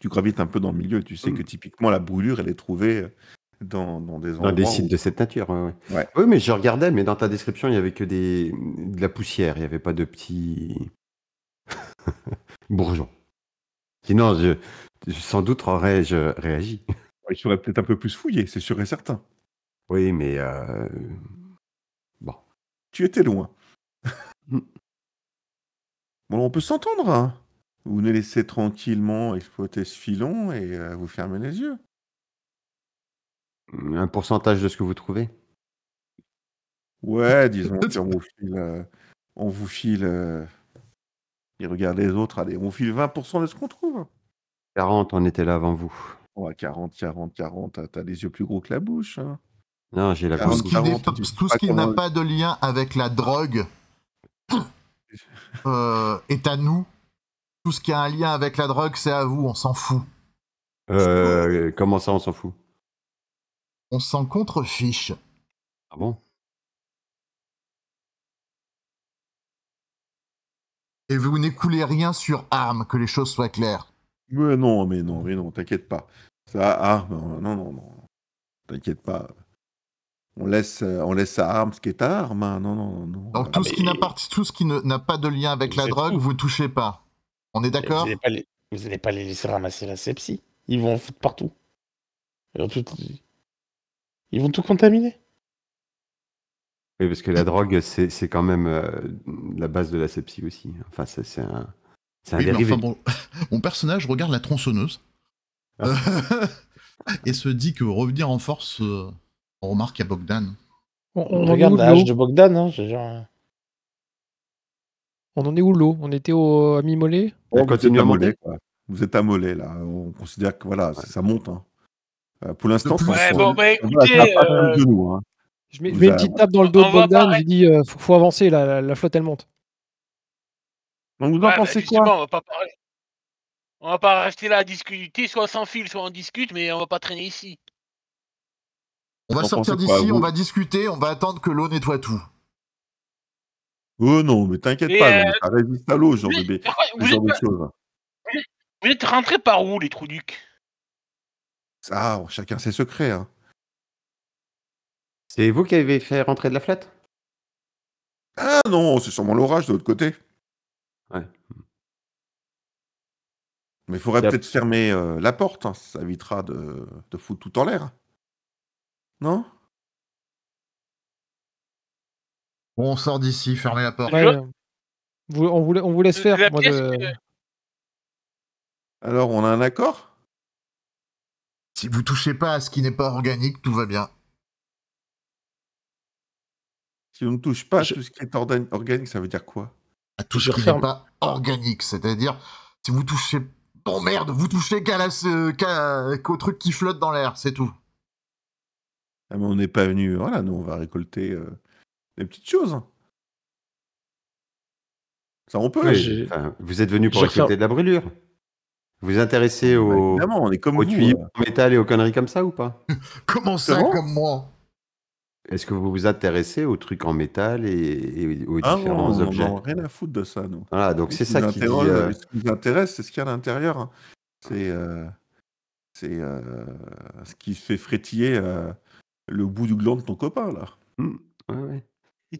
tu gravites un peu dans le milieu, tu sais que typiquement la brûlure, elle est trouvée dans des endroits Dans des sites où- de cette nature, ouais. Ouais. Oui, mais je regardais, mais dans ta description, il n'y avait que de la poussière, il n'y avait pas de petits bourgeons. Sinon, sans doute aurais-je réagi. Il faudrait peut-être un peu plus fouiller, c'est sûr et certain. Oui, mais bon. Tu étais loin. Mm. Bon, on peut s'entendre, hein. Vous nous laissez tranquillement exploiter ce filon et vous fermez les yeux. Un pourcentage de ce que vous trouvez? Ouais, disons on vous file, il regarde les autres, allez, on vous file 20% de ce qu'on trouve. 40, on était là avant vous. Ouais, 40, t'as les yeux plus gros que la bouche, hein. Non, j'ai la Tout ce bouche. qui n'est 40, pas- tu sais tout ce pas qui n'a comment- pas de lien avec la drogue est à nous. Tout ce qui a un lien avec la drogue, c'est à vous. On s'en fout. Comment ça, on s'en fout? On s'en contrefiche. Ah bon? Mmh. Et vous n'écoulez rien sur armes, que les choses soient claires. Mais non, t'inquiète pas. Ça, non. T'inquiète pas. On laisse à arme ce qui est à arme, hein. Non. Donc tout ce qui n'a pas de lien avec la C'est drogue, tout. vous touchez pas. On est d'accord? Vous allez pas les laisser ramasser la sepsie. Ils vont en foutre partout. Ils vont tout contaminer. Oui, parce que la drogue, c'est quand même la base de la sepsie aussi. Enfin, c'est un Oui, mais dérivé. enfin bon, mon personnage regarde la tronçonneuse et se dit que revenir en force, on remarque à Bogdan. On en est Regarde où de l'âge l'eau de Bogdan, hein, je veux dire. On en est où de l'eau? On était à mi-mollet? Elle Vous continue êtes à monter? amollé, quoi. Vous êtes amollé, là. On considère que voilà, ça monte, hein. Pour l'instant, De plus, Ouais, on- bon, bah ça écoutez, va pas atteindre le genou, hein. Je mets Vous une a- petite tape dans le dos de on va Bogdan, pas- je lui dis faut avancer, la flotte elle monte. Donc vous en ouais, bah, pensez justement, quoi? on va pas parler. On va pas rester là à discuter, soit sans fil, soit on discute, mais on va pas traîner ici. On va Vous en sortir pensez quoi, d'ici, vous on va discuter, on va attendre que l'eau nettoie tout. Oh non, mais t'inquiète Mais, pas, non, mais ça résiste à l'eau, ce genre vous de, êtes- pourquoi- ce genre de choses. Vous êtes rentrés par où, les trous ducs? Ça, chacun ses secrets, hein. C'est vous qui avez fait rentrer de la flotte? Ah non, c'est sûrement l'orage de l'autre côté. Ouais. Mais il faudrait Yep. peut-être fermer la porte, hein, ça évitera de foutre tout en l'air. Non? Bon, on sort d'ici, fermez la porte. Ouais, on vous laisse faire. La Moi, pièce, Alors, on a un accord? Si vous touchez pas à ce qui n'est pas organique, tout va bien. Si on ne touche pas à Je- tout ce qui est organique, ça veut dire quoi? À tout Je ce qui referme. n'est pas organique. C'est-à-dire, si vous touchez... Bon merde, vous touchez qu'au truc qui flotte dans l'air, c'est tout. Ah, mais on n'est pas venu. Voilà, nous, on va récolter des petites choses. Ça, on peut. Moi, Oui, j'ai- enfin, vous êtes venu pour je referme. récolter de la brûlure. Vous vous intéressez Bah, aux, évidemment, on est comme aux vous. tuyaux, au métal et aux conneries comme ça ou pas? Comment ça, Comment? comme moi? Est-ce que vous vous intéressez aux trucs en métal et aux Ah non, différents on objets? n'en a rien à foutre de ça, nous. Voilà, donc c'est Ce qui ça nous qui dit. interroge, ce qui nous intéresse, c'est ce qu'il y a à l'intérieur. Hein. C'est ce qui fait frétiller le bout du gland de ton copain, là. Ouais, ouais.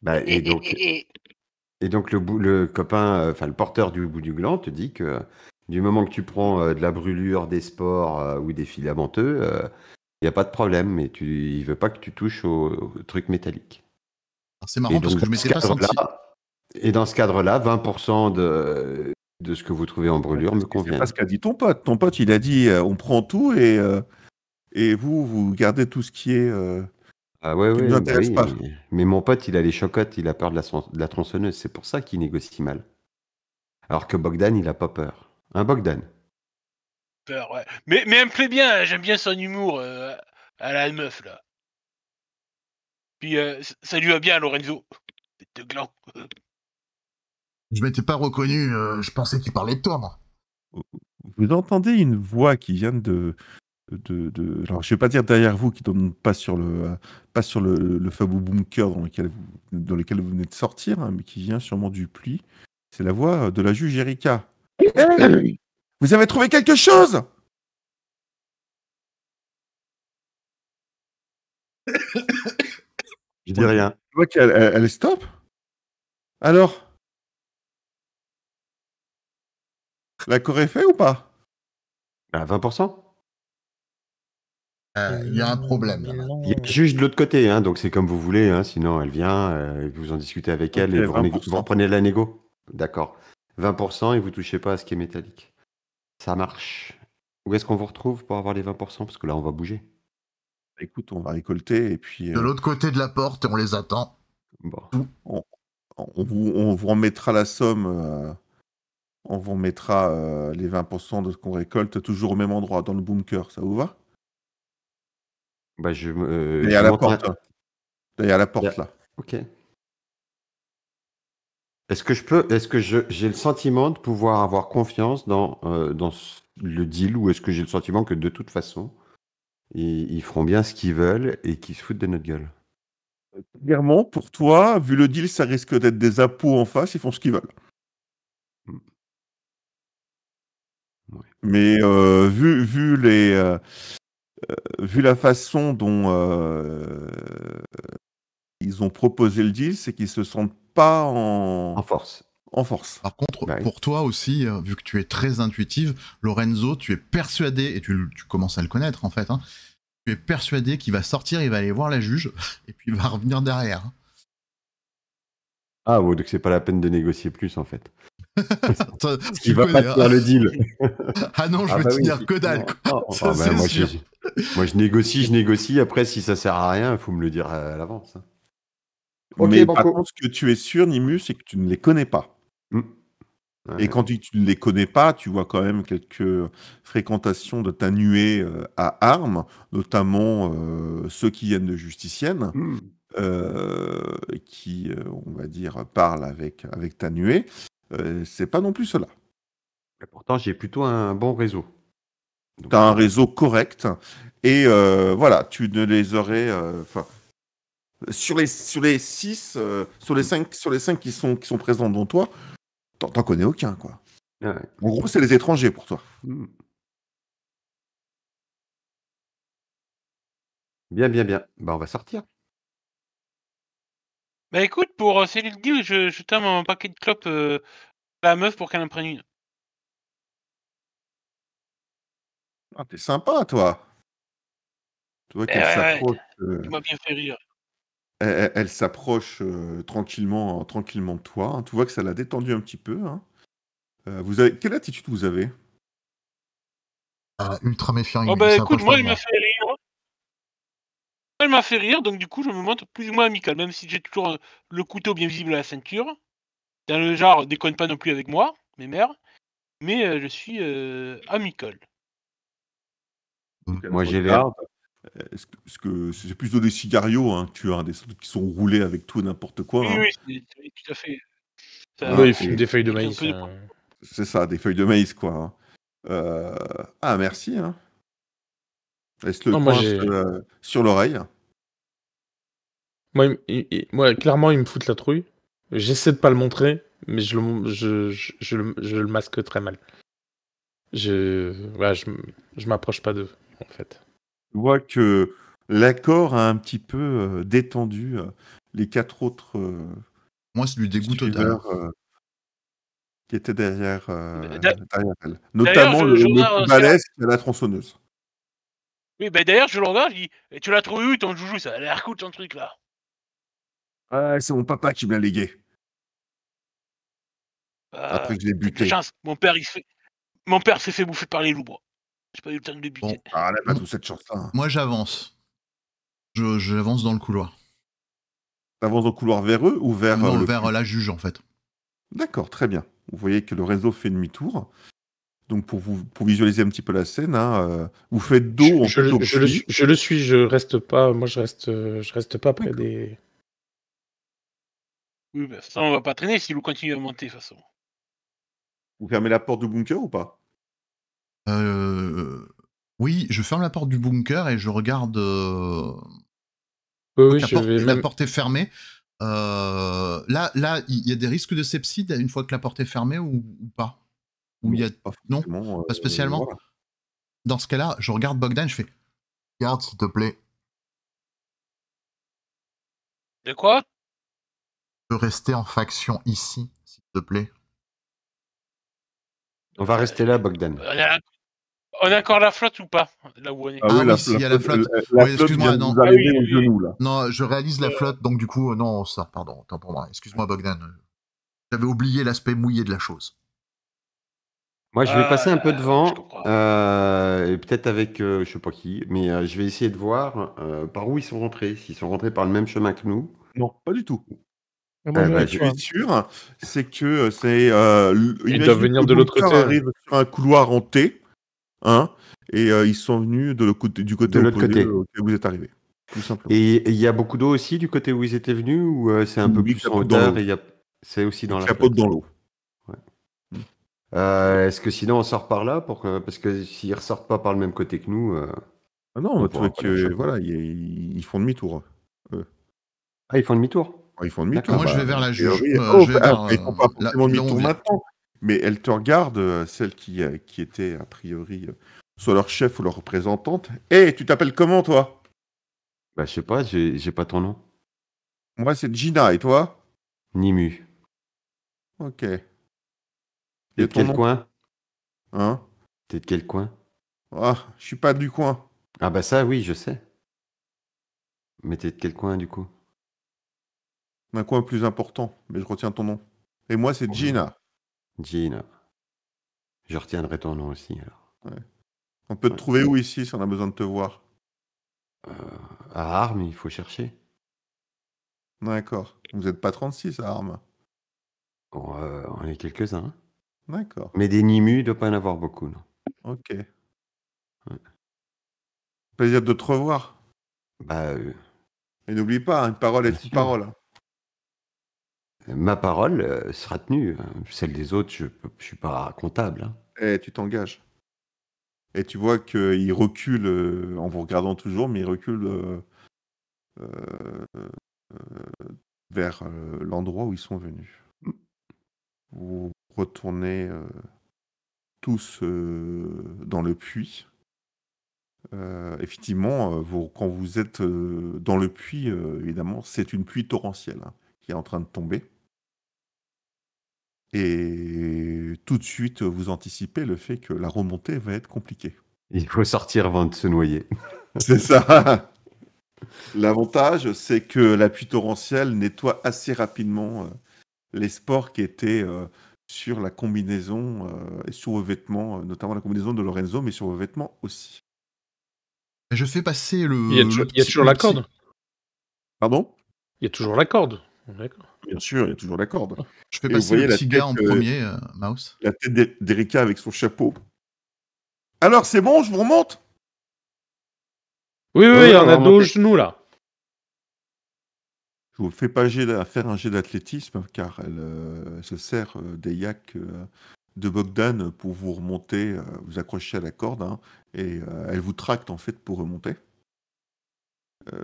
Bah, et donc le copain, enfin le porteur du bout du gland te dit que du moment que tu prends de la brûlure, des spores ou des filamenteux, il n'y a pas de problème, mais il veut pas que tu touches aux trucs métalliques. Alors, c'est marrant parce que je m'étais pas senti. Et dans ce cadre-là, 20% de ce que vous trouvez en brûlure me C'est convient. pas ce qu'a dit ton pote. Ton pote, il a dit on prend tout et vous gardez tout ce qui est. Ah ouais, qui ouais, nous intéresse pas. mais mon pote, il a les chocottes, il a peur de la tronçonneuse. C'est pour ça qu'il négocie mal. Alors que Bogdan, il a pas peur. Hein, Bogdan? Peur, ouais. Mais elle me plaît bien, j'aime bien son humour à la meuf, là. Puis ça lui va bien à Lorenzo. Tête de gland. Je m'étais pas reconnu, je pensais qu'il parlait de toi, moi. Vous entendez une voix qui vient de alors je vais pas dire derrière vous, qui donne pas sur le fameux bunker dans lequel vous venez de sortir, hein, mais qui vient sûrement du puits. C'est la voix de la juge Erika. Hey, vous avez trouvé quelque chose? Je dis rien. Tu vois qu'elle stop. Alors, l'accord est fait ou pas? À 20%? Il y a un problème, là. Il y a le juge de l'autre côté, hein, donc c'est comme vous voulez, hein, sinon elle vient, et vous en discutez avec elle et Ok, vous 20%. reprenez la négo. D'accord. 20% et vous touchez pas à ce qui est métallique. Ça marche. Où est-ce qu'on vous retrouve pour avoir les 20%? Parce que là, on va bouger. Écoute, on va récolter et puis De l'autre côté de la porte, et on les attend. Bon. on vous remettra la somme. On vous remettra les 20% de ce qu'on récolte toujours au même endroit, dans le bunker. Ça vous va? Bah, Derrière la porte. Derrière la porte, là. Ok. Est-ce que j'ai le sentiment de pouvoir avoir confiance dans le deal, ou est-ce que j'ai le sentiment que de toute façon, ils feront bien ce qu'ils veulent et qu'ils se foutent de notre gueule? Clairement, pour toi, vu le deal, ça risque d'être des impôts en face, ils font ce qu'ils veulent. Ouais. Mais vu la façon dont ils ont proposé le deal, c'est qu'ils se sentent pas En force. en force. Par contre, Bah oui. pour toi aussi, vu que tu es très intuitive, Lorenzo, tu es persuadé, et tu commences à le connaître en fait, hein, tu es persuadé qu'il va sortir, il va aller voir la juge, et puis il va revenir derrière. hein. Ah, ouais, donc c'est pas la peine de négocier plus, en fait. Ça, Il va pas tenir le deal. Ah non, je Ah vais bah oui, tenir que dalle. effectivement. quoi. Ça, Ah bah, c'est moi, sûr. je négocie. Après, si ça sert à rien, il faut me le dire à l'avance. hein. Ok, Mais banco. par contre, ce que tu es sûr, Nimus, c'est que tu ne les connais pas. Ouais. Et quand tu ne les connais pas, tu vois quand même quelques fréquentations de ta nuée à armes, notamment ceux qui viennent de Justicienne, qui, on va dire, parlent avec ta nuée. C'est pas non plus cela. Et pourtant, j'ai plutôt un bon réseau. Donc, Tu as un réseau correct et voilà, tu ne les aurais. Sur les 6, sur les 5 qui sont présents dans toi, t'en connais aucun, quoi. ouais. En gros, c'est les étrangers pour toi. Bien. Bah, on va sortir. Bah écoute, pour sceller le deal, je t'aime un paquet de clopes à la meuf pour qu'elle en prenne une. Ah, t'es sympa, toi. Tu vois qu'elle ouais. s'approche. Il m'a bien fait rire. Elle s'approche tranquillement de toi. hein. Tu vois que ça l'a détendu un petit peu. hein. Quelle attitude vous avez? Ultra méfiant, Oh il bah s'approche écoute, pas moi de il m'a fait rire. Elle m'a fait rire, donc du coup, je me montre plus ou moins amical, même si j'ai toujours le couteau bien visible à la ceinture. Dans le genre, déconne pas non plus avec moi, mes mères, mais je suis amical. Donc, elle Moi, te j'ai l'air. regarde. Est-ce que c'est plutôt des cigarios, hein, que tu as, des trucs qui sont roulés avec tout et n'importe quoi, Oui, hein. oui, c'est tout à fait. Hein, Oui, il Ça, fume et des feuilles de avec un maïs. peu de c'est ça, des feuilles de maïs, quoi, hein. Ah, merci, hein. Elle se le Non, moi, coince sur l'oreille. moi, clairement, il me fout la trouille. J'essaie de pas le montrer, mais je le masque très mal. Ouais, je m'approche pas d'eux, en fait. Tu vois que l'accord a un petit peu détendu les 4 autres Moi, c'est du dégoût total. suiveurs qui étaient derrière d'a- elle. D'ailleurs, Notamment le je plus regarde balèze qui a la tronçonneuse. oui, d'ailleurs, je le regarde, je dis: «Et tu l'as trouvé où ton joujou? Ça a l'air cool ton truc là». Ouais, c'est mon papa qui me l'a légué, Ah, après que je l'ai t'as de la buté. chance, mon père s'est fait bouffer par les loups, moi. J'ai pas eu le temps de le Bon, buter. Ah, elle a pas Mm. toute cette chance-là, hein. moi j'avance. J'avance dans le couloir. T'avances dans le couloir vers eux ou vers Non, le vers puits? la juge en fait. D'accord, très bien. Vous voyez que le réseau fait demi-tour. Donc pour visualiser un petit peu la scène, hein, vous faites dos en fait au puits. Je le suis, je reste pas. Moi, je reste pas près D'accord. des. Oui, de toute façon, on va pas traîner si vous continuez à monter, de toute façon. Vous fermez la porte du bunker ou pas? Oui, je ferme la porte du bunker et je regarde. Oui, La je vais même. porte est fermée. Là, il y a des risques de sepsis une fois que la porte est fermée ou pas? Ou il y a... Pas Non, forcément, pas spécialement. voilà. Dans ce cas-là, je regarde Bogdan, je fais garde s'il te plaît. De quoi? Tu peux rester en faction ici, s'il te plaît. On va rester là, Bogdan. On a encore la flotte ou pas? Là où on est. Ah Ah oui, oui, s'il y a la flotte. la Oui, flotte vient excuse-moi, de non. vous arriver oui, aux oui. genoux, là. Non, je réalise la flotte, donc du coup, non, on sort, pardon, autant pour moi. Excuse-moi, Bogdan. J'avais oublié l'aspect mouillé de la chose. Moi, je vais passer un peu Je devant, comprends. et peut-être avec je sais pas qui, mais je vais essayer de voir par où ils sont rentrés. S'ils sont rentrés par le même chemin que nous. Non, pas du tout. Moi, je bah, reste Je pas. suis sûr, c'est que c'est. Ils doivent Imagine venir que de le l'autre bunker côté. arrive sur un couloir en T, hein, et ils sont venus du côté De l'autre opposé côté. auquel vous êtes arrivé. Tout simplement. Et il y a beaucoup d'eau aussi du côté où ils étaient venus, ou c'est un peu Oui, plus ça en pousse dans hauteur l'eau. et c'est aussi dans Il la capote flotte. dans l'eau. Est-ce que sinon on sort par là parce que s'ils ressortent pas par le même côté que nous, Ah non, on le pourra truc, pas les choper. voilà, ils font demi-tour. Ah, ils font demi-tour? Ils font demi-tour. D'accord. Moi, je vais vers a la juge. priori, Je vais vers ils font pas forcément là où on demi-tour vient. maintenant, mais elles te regardent, celles qui étaient a priori soit leur chef ou leur représentante. Hé, tu t'appelles comment, toi? Bah, je sais pas, j'ai pas ton nom. Moi, c'est Gina, et toi? Nimu. Ok. T'es Et de ton quel nom? coin? Hein? T'es de quel coin? Ah, je suis pas du coin. Ah bah ça, oui, je sais. Mais t'es de quel coin du coup? Un coin plus important, mais je retiens ton nom. Et moi, c'est Gina. Gina. Je retiendrai ton nom aussi alors. On peut te Ouais. trouver où ici si on a besoin de te voir? À Armes, il faut chercher. D'accord. Vous n'êtes pas 36 à Armes. Bon, on est quelques-uns. D'accord. Mais des Nimu, il doit pas en avoir beaucoup, non. Ok. Plaisir de te revoir. Bah, Et n'oublie pas, une parole bien est une sûr. parole. Hein. Ma parole sera tenue. Celle des autres, je suis pas comptable. Hein. Et tu t'engages. Et tu vois qu'il recule en vous regardant toujours, mais il recule vers l'endroit où ils sont venus. Vous retournez tous dans le puits. Effectivement, quand vous êtes dans le puits, évidemment, c'est une pluie torrentielle hein, qui est en train de tomber. Et tout de suite, vous anticipez le fait que la remontée va être compliquée. Il faut sortir avant de se noyer. C'est ça. L'avantage, c'est que la pluie torrentielle nettoie assez rapidement les spores qui étaient sur la combinaison et sur vos vêtements, notamment la combinaison de Lorenzo, mais sur vos vêtements aussi. Je fais passer le. Il y a toujours la corde. Pardon? Il y a toujours la corde. D'accord. Bien sûr, il y a toujours la corde. Je fais Et vous passer le voyez la petit gars en tête, premier, Mouse. La tête d'Erika avec son chapeau. Alors, c'est bon, je vous remonte? Oui, Ouais, on on va a dos au remonter. genou là. Je vous fais pas faire un jet d'athlétisme, car elle se sert des yaks de Bogdan pour vous remonter, vous accrocher à la corde, hein, et elle vous tracte en fait pour remonter.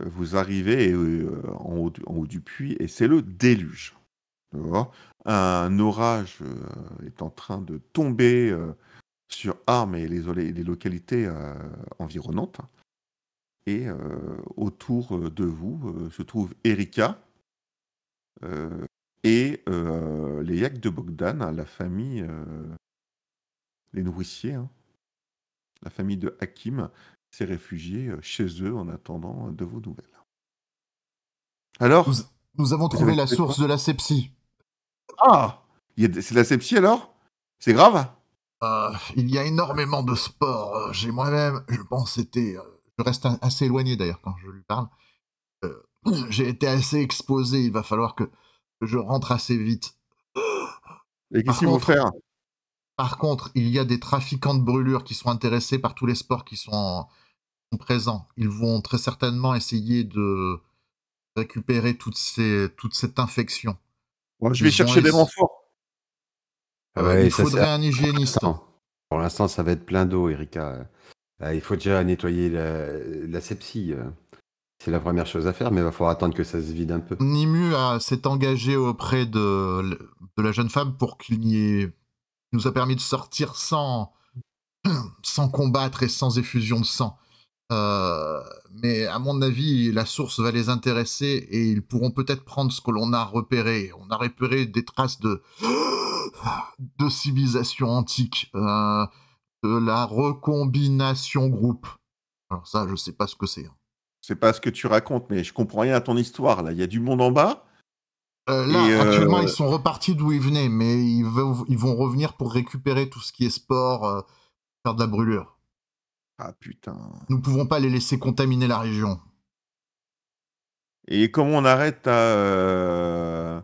Vous arrivez en haut du puits, et c'est le déluge. D'accord. Un orage est en train de tomber sur Armes et les localités environnantes. Et autour de vous se trouve Erika et les yaks de Bogdan, hein, la famille, les nourriciers, hein, la famille de Hakim s'est réfugiée chez eux en attendant de vos nouvelles. Alors, Nous avons vous trouvé avez la trouvé source quoi? de la sepsie. Ah! C'est de la sepsie alors? C'est grave? Il y a énormément de sport. J'ai moi-même, je pense, je reste assez éloigné d'ailleurs quand je lui parle. J'ai été assez exposé. Il va falloir que je rentre assez vite. Et qu'est-ce Par qu'il faut contre, faire? il y a des trafiquants de brûlures qui sont intéressés par tous les sports qui sont présents. Ils vont très certainement essayer de récupérer toute cette infection. Moi, je Ils vais vont chercher des renforts. Ouais, il ça faudrait sert. un hygiéniste. Pour l'instant, ça va être plein d'eau, Erika. Il faut déjà nettoyer la sepsie. C'est la première chose à faire, mais il va falloir attendre que ça se vide un peu. Nimu s'est engagé auprès de la jeune femme pour il nous a permis de sortir sans combattre et sans effusion de sang. Mais à mon avis, la source va les intéresser et ils pourront peut-être prendre ce que l'on a repéré. On a repéré des traces de civilisation antique, de la recombination groupe. Alors ça, je sais pas ce que c'est. C'est pas ce que tu racontes, mais je comprends rien à ton histoire. Là, il y a du monde en bas. Là, actuellement, ils sont repartis d'où ils venaient, mais ils vont revenir pour récupérer tout ce qui est sport, faire de la brûlure. Ah putain. Nous pouvons pas les laisser contaminer la région. Et comment on arrête ce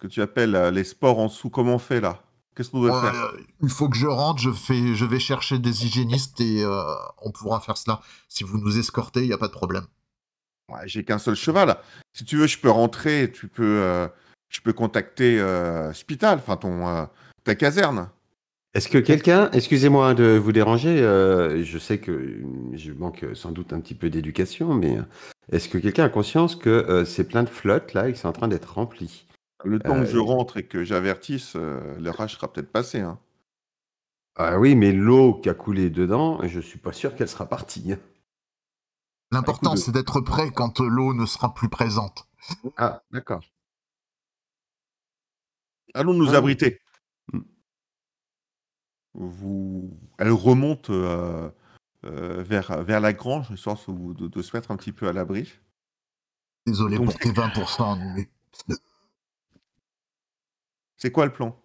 que tu appelles les sports en dessous? Comment on fait là? Qu'est-ce qu'on doit faire? Il faut que je rentre, je vais chercher des hygiénistes et on pourra faire cela. Si vous nous escortez, il n'y a pas de problème. Ouais, j'ai qu'un seul cheval. Si tu veux, je peux rentrer. Je peux contacter Spital, enfin ta caserne. Est-ce que quelqu'un, excusez-moi de vous déranger, je sais que je manque sans doute un petit peu d'éducation, mais est-ce que quelqu'un a conscience que ces plein de flottes là, ils sont en train d'être remplis? Le temps que je rentre et que j'avertisse, l'orage sera peut-être passé. Hein. Ah oui, mais l'eau qui a coulé dedans, je suis pas sûr qu'elle sera partie. L'important, écoute, c'est d'être prêt quand l'eau ne sera plus présente. Ah, d'accord. Allons nous Ah. abriter. Elle remonte vers la grange, histoire de se mettre un petit peu à l'abri. Désolé Donc- pour tes 20%, mais C'est quoi le plan?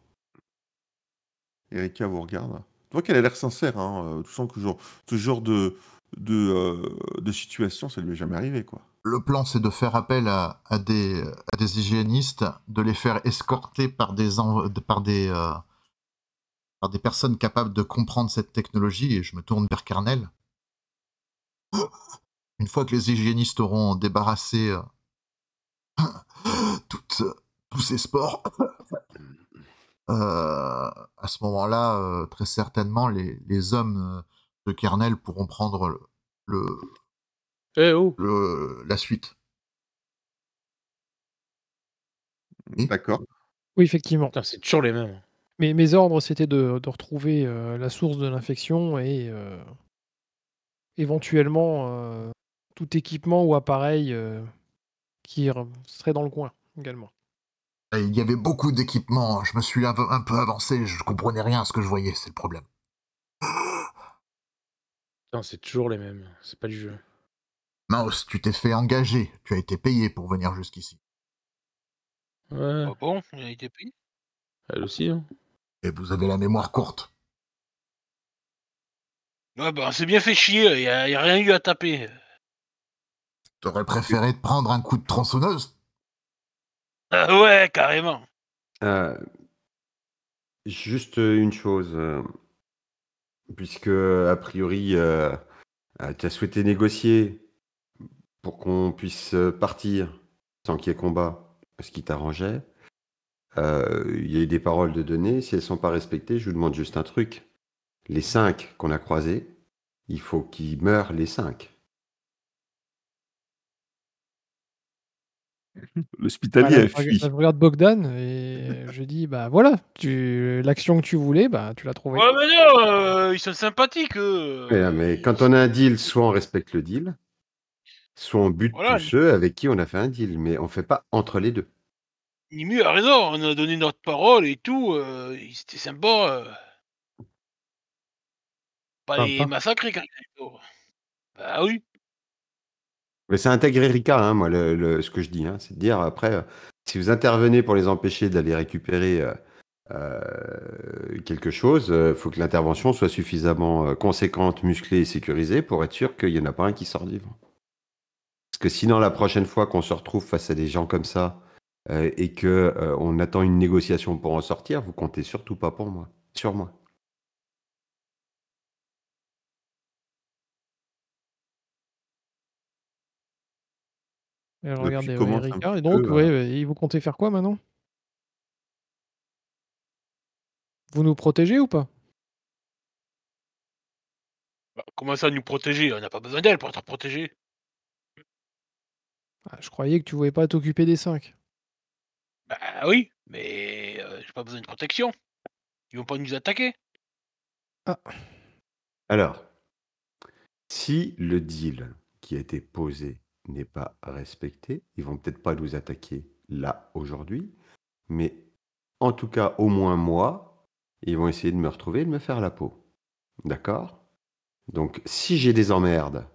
Erika vous regarde. Tu vois qu'elle a l'air sincère. Hein. Tu sens que ce genre de situation, ça lui est jamais arrivé, quoi. le plan, c'est de faire appel à des hygiénistes, de les faire escorter par des personnes capables de comprendre cette technologie, et je me tourne vers Carnel. Une fois que les hygiénistes auront débarrassé tous ces sports, à ce moment-là, très certainement, les hommes de Kernel pourront prendre la suite. D'accord. Oui, effectivement. Putain, c'est toujours les mêmes. Mais mes ordres, c'était de retrouver la source de l'infection et éventuellement tout équipement ou appareil qui serait dans le coin également. Et il y avait beaucoup d'équipements, je me suis un peu avancé, je comprenais rien à ce que je voyais, c'est le problème. Putain, c'est toujours les mêmes. C'est pas du jeu. Mouse, tu t'es fait engager, tu as été payé pour venir jusqu'ici. Ouais, Ah bon, il a été pris. elle aussi. Hein. Et vous avez la mémoire courte. Ouais, bah, on s'est bien fait chier, y a rien eu à taper. T'aurais préféré te prendre un coup de tronçonneuse? Ah ouais, carrément. Euh, juste une chose, puisque a priori, tu as souhaité négocier pour qu'on puisse partir sans qu'il y ait combat, ce qui t'arrangeait. Il y a eu des paroles de données. Si elles ne sont pas respectées, je vous demande juste un truc. Les 5 qu'on a croisés, il faut qu'ils meurent les 5. L'hospitalier Là, a fui. je regarde Bogdan et je dis, bah voilà, l'action que tu voulais, bah tu l'as trouvée. Ouais, mais non, ils sont sympathiques, eux. Mais quand on a un deal, soit on respecte le deal, soit on bute Voilà, tous ceux avec qui on a fait un deal. Mais on ne fait pas entre les deux. Nimu a raison, on a donné notre parole et tout, c'était sympa. Pas Enfin, les pas. massacrer quand même. Bah oui. Mais c'est intégrer Rika, hein, moi, ce que je dis. Hein, c'est de dire, après, si vous intervenez pour les empêcher d'aller récupérer quelque chose, il faut que l'intervention soit suffisamment conséquente, musclée et sécurisée pour être sûr qu'il n'y en a pas un qui sort vivant. Parce que sinon, la prochaine fois qu'on se retrouve face à des gens comme ça et qu'on attend une négociation pour en sortir, vous comptez surtout pas pour moi, sur moi. Et je Depuis regarde commence un Erika. petit Et donc, peu, ouais, vous comptez faire quoi maintenant? Vous nous protégez ou pas? Bah, comment ça nous protéger? On n'a pas besoin d'elle pour être protégé. Ah, je croyais que tu voulais pas t'occuper des 5. Bah oui, mais j'ai pas besoin de protection. Ils vont pas nous attaquer. Ah, Alors, si le deal qui a été posé n'est pas respecté, ils vont peut-être pas nous attaquer là, aujourd'hui, mais en tout cas, au moins moi, ils vont essayer de me retrouver et de me faire la peau. D'accord? Donc, si j'ai des emmerdes,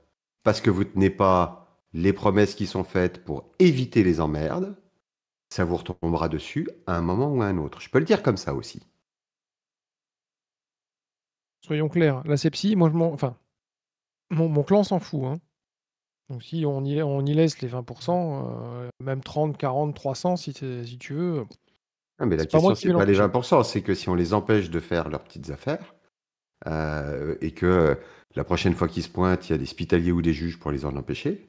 parce que vous tenez pas les promesses qui sont faites pour éviter les emmerdes, ça vous retombera dessus à un moment ou à un autre. Je peux le dire comme ça aussi. soyons clairs. La sepsie, moi, enfin, mon clan s'en fout. Hein. Donc, si on y laisse les 20%, même 30, 40, 300, si tu veux, Ah, mais la c'est pas moi question, qui c'est vais pas les l'empêcher. 20%, c'est que si on les empêche de faire leurs petites affaires, et que la prochaine fois qu'ils se pointent, il y a des hospitaliers ou des juges pour les en empêcher,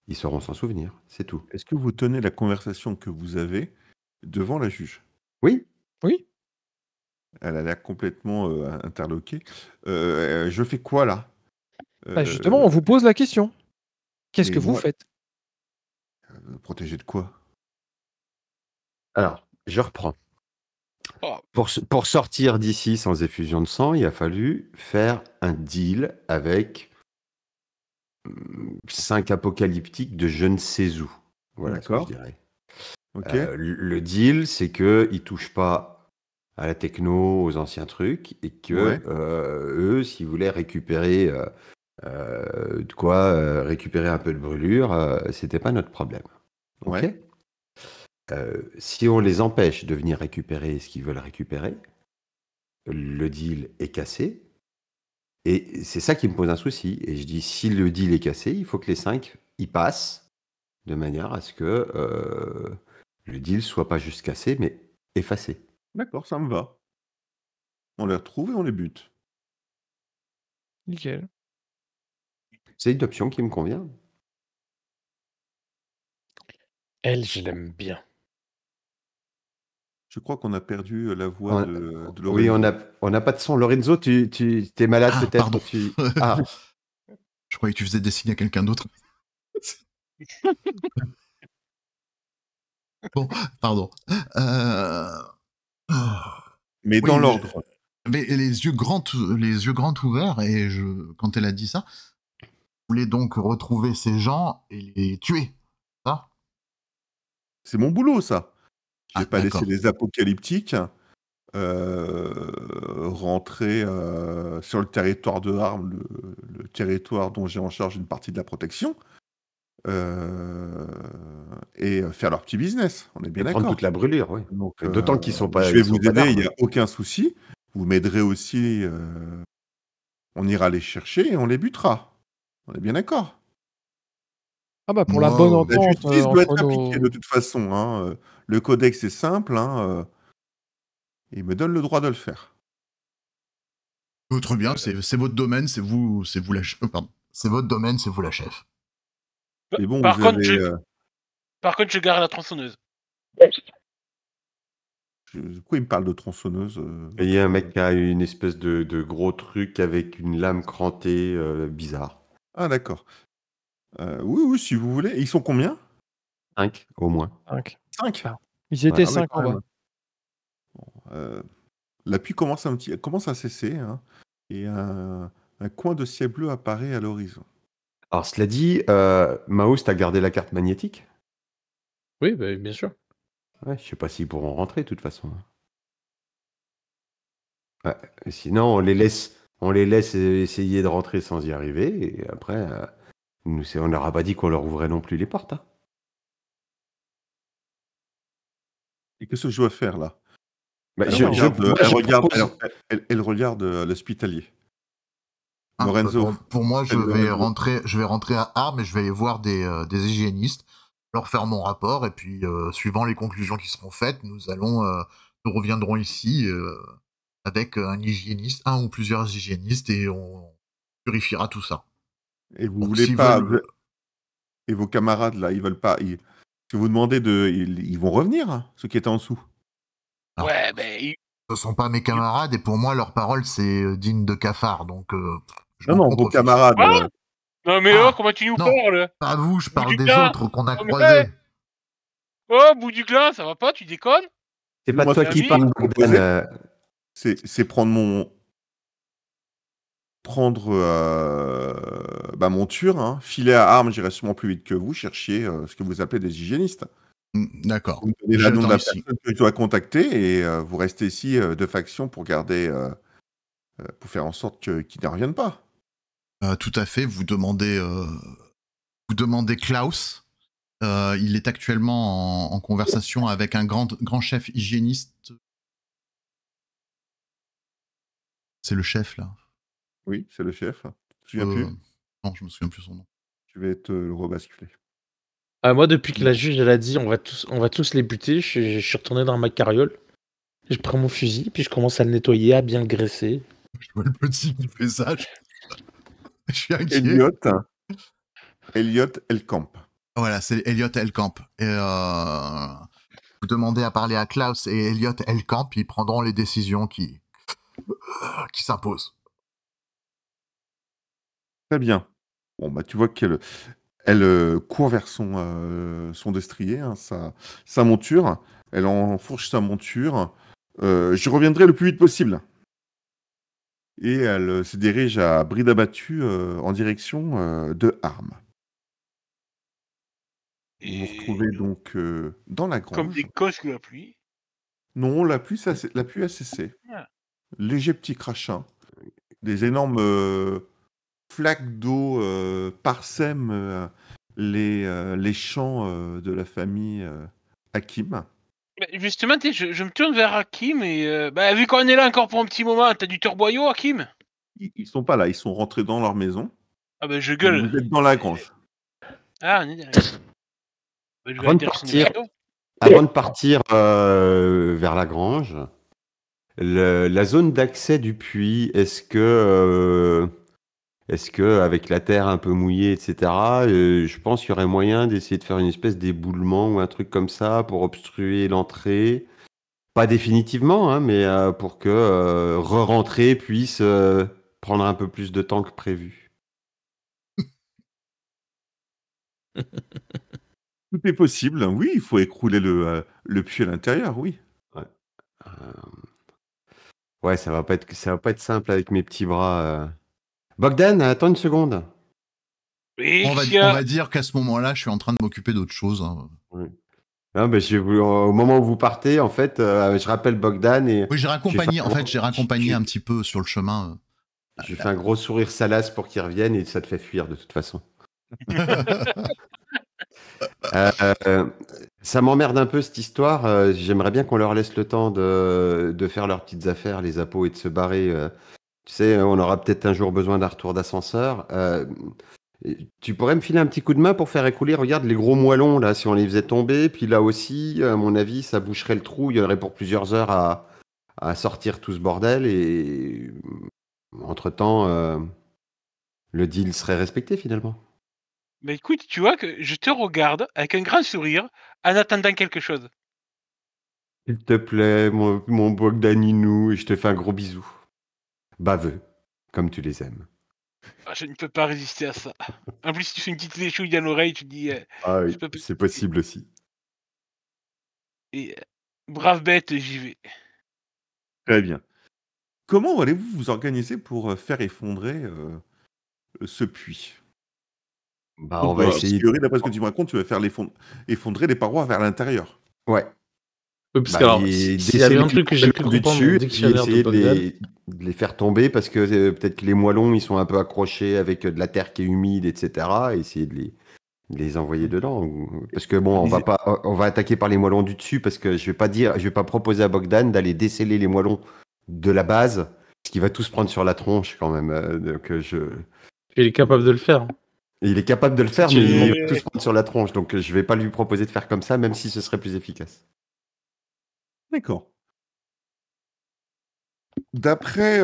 ils sauront s'en souvenir. C'est tout. est-ce que vous tenez la conversation que vous avez devant la juge? Oui? Oui. Elle a l'air complètement interloquée. Je fais quoi là? Bah, justement, on vous pose la question. Qu'est-ce mais que vous moi- faites? Protégé de quoi? Alors, je reprends. Oh, Pour sortir d'ici sans effusion de sang, il a fallu faire un deal avec 5 apocalyptiques de je ne sais où. Voilà ce que je D'accord. dirais. Ok. Le deal, c'est qu'ils ne touchent pas à la techno, aux anciens trucs, et que Ouais. eux, s'ils voulaient récupérer de quoi récupérer un peu de brûlure, c'était pas notre problème. Ok. Ouais. Si on les empêche de venir récupérer ce qu'ils veulent récupérer, le deal est cassé. Et c'est ça qui me pose un souci. Et je dis, si le deal est cassé, il faut que les 5 y passent de manière à ce que le deal soit pas juste cassé, mais effacé. D'accord, ça me va. On les retrouve et on les bute. Nickel. C'est une option qui me convient. Elle, je l'aime bien. Je crois qu'on a perdu la voix On- de Oui, Lorenzo. on n'a pas de son. Lorenzo, tu es malade Ah, peut-être. pardon. Ah, Je croyais que tu faisais des signes à quelqu'un d'autre. Bon, pardon. Mais Oui, dans mais- l'ordre. Mais les yeux grands ouverts, et quand elle a dit ça, je voulais donc retrouver ces gens et les tuer. Ça? C'est mon boulot, ça. Je vais Ah, pas d'accord. laisser les apocalyptiques rentrer sur le territoire de Armes, le territoire dont j'ai en charge une partie de la protection, et faire leur petit business. On est bien et prendre d'accord. toute la brûlure, oui. Donc, D'autant qu'ils sont pas. je vais ils sont vous pas aider, il d'armes. n'y a aucun souci. Vous m'aiderez aussi on ira les chercher et on les butera. On est bien d'accord. Ah bah pour la Moi, bonne La entente justice doit être entre appliquée de nos... toute façon, hein. Le codex est simple, hein, et il me donne le droit de le faire. très bien, c'est votre domaine, c'est vous la chef. Pardon. C'est votre domaine, c'est vous la chef. Mais bon, Par vous contre, avez... Par contre, je gare la tronçonneuse. Pourquoi il me parle de tronçonneuse Il y a un mec qui a une espèce de gros truc avec une lame crantée bizarre. Ah, d'accord. Oui, si vous voulez. Et ils sont combien? 5 au moins. 5. 5. Ils étaient Ah ouais, 5 quand en bas. même. La pluie commence à cesser, hein, et un coin de ciel bleu apparaît à l'horizon. Alors cela dit, Maus, t'as gardé la carte magnétique? Oui, bah, bien sûr. Ouais, je sais pas s'ils pourront rentrer de toute façon. Ouais, sinon, on les laisse essayer de rentrer sans y arriver, et après, on leur a pas dit qu'on leur ouvrait non plus les portes. Hein. Et qu'est-ce que je dois faire là? Bah, Elle regarde, moi, elle je regarde, propose- elle regarde l'hospitalier. Ah, Lorenzo. pour moi, je Lorenzo. vais rentrer à Armes et je vais aller voir des hygiénistes, leur faire mon rapport, et puis, suivant les conclusions qui seront faites, nous reviendrons ici avec un hygiéniste, un ou plusieurs hygiénistes, et on purifiera tout ça. Et vous Donc, voulez s'ils pas. veulent- Et vos camarades là, ils veulent pas. Si vous demandez ils vont revenir, hein, ceux qui étaient en dessous. Ah. Ouais, ben. Ce sont pas mes camarades, et pour moi, leur parole, c'est digne de cafard, donc je m'en Non, vos contrefiche. camarades. Ah Non, mais Ah, oh, comment tu nous non. parles? Pas vous, je Bout parle du des gars. autres qu'on a Non, mais croisés. Oh, bout du clin, ça va pas, tu déconnes? C'est pas Moi, toi ce que qui je parle, peux vous proposer, Bogdan. c'est prendre mon monture, hein, filer à Armes, j'irai sûrement plus vite que vous, chercher ce que vous appelez des hygiénistes. D'accord. Vous me donnez le nom J'attends de la ici. personne que je dois contacter et vous restez ici de faction pour garder, pour faire en sorte qu'ils ne reviennent pas. Tout à fait. Vous demandez Klaus. Il est actuellement en conversation avec un grand chef hygiéniste. C'est le chef, là. Oui, c'est le chef. Tu te souviens plus? Non, je me souviens plus son nom. Je vais te le rebasculer. Moi, depuis que la juge elle a dit on va tous les buter, je suis retourné dans ma carriole. Je prends mon fusil, puis je commence à le nettoyer, à bien le graisser. Je vois le petit qui fait ça. Je suis inquiet. Elliot Elkamp. Voilà, c'est Elliot Elkamp. Et vous demandez à parler à Klaus et Elliot Elkamp, ils prendront les décisions qui s'imposent. Très bien. Bon, bah, tu vois qu'elle court vers son destrier, hein, sa monture. Elle enfourche sa monture. Je reviendrai le plus vite possible. Et elle se dirige à bride abattue en direction de Armes. Vous vous retrouvez donc dans la Comme grange. des cons sous la pluie. Non, la pluie a cessé. Ah. Léger petit crachin. Des énormes flaques d'eau parsèment les champs de la famille Hakim. Mais justement, je me tourne vers Hakim et vu qu'on est là encore pour un petit moment, t'as du turboyau, Hakim? Ils sont pas là, ils sont rentrés dans leur maison. Ah bah je Et gueule. vous êtes dans la grange. Ah, on est derrière. Bah, je vais Avant de interroger partir, les vers la grange, la zone d'accès du puits, est-ce que avec la terre un peu mouillée, etc., je pense qu'il y aurait moyen d'essayer de faire une espèce d'éboulement ou un truc comme ça pour obstruer l'entrée. Pas définitivement, hein, mais pour que re-rentrer puisse prendre un peu plus de temps que prévu. Tout est possible. Oui, il faut écrouler le puits à l'intérieur, oui. Ouais, ça va pas être simple avec mes petits bras. Bogdan, attends une seconde. Oui, On va dire qu'à ce moment-là, je suis en train de m'occuper d'autre chose. Hein. Oui. Non, mais au moment où vous partez, en fait, je rappelle Bogdan et Oui, j'ai raccompagné j'ai- un petit peu sur le chemin. je fais un gros sourire salace pour qu'il revienne et ça te fait fuir de toute façon. Ça m'emmerde un peu cette histoire. J'aimerais bien qu'on leur laisse le temps de faire leurs petites affaires, les appos, et de se barrer Tu sais, on aura peut-être un jour besoin d'un retour d'ascenseur. Tu pourrais me filer un petit coup de main pour faire écouler, regarde les gros moellons là, si on les faisait tomber, puis là aussi, à mon avis, ça boucherait le trou, il y en aurait pour plusieurs heures à sortir tout ce bordel, et entre-temps, le deal serait respecté finalement. Mais écoute, tu vois que je te regarde avec un grand sourire en attendant quelque chose. S'il te plaît, mon Bogdaninou, et je te fais un gros bisou. Baveux, comme tu les aimes. Ah, je ne peux pas résister à ça. En plus, si tu fais une petite léchouille dans l'oreille, tu te dis, Ah je oui, peux pas c'est résister. possible aussi. Et brave bête, j'y vais. Très bien. Comment allez-vous vous organiser pour faire effondrer ce puits? Bah, on Donc, va a essayer. priori, d'après ce que tu me racontes, tu vas faire effondrer les parois vers l'intérieur. Ouais. Oui, parce Bah, que alors, et s'il y avait un déceler truc que j'ai cru du comprendre dans le dessus, et puis dictionnaire de essayer Bogdan, de les faire tomber parce que peut-être que les moellons ils sont un peu accrochés avec de la terre qui est humide, etc. Et essayer de les envoyer dedans. Parce que bon, Lisez- on va attaquer par les moellons du dessus parce que je vais pas proposer à Bogdan d'aller déceler les moellons de la base, parce qu'il va tous prendre sur la tronche quand même. il est capable de le faire. Il est capable de le faire, tu mais lui ils demandes- vont tous prendre sur la tronche. Donc je vais pas lui proposer de faire comme ça, même si ce serait plus efficace. D'accord. D'après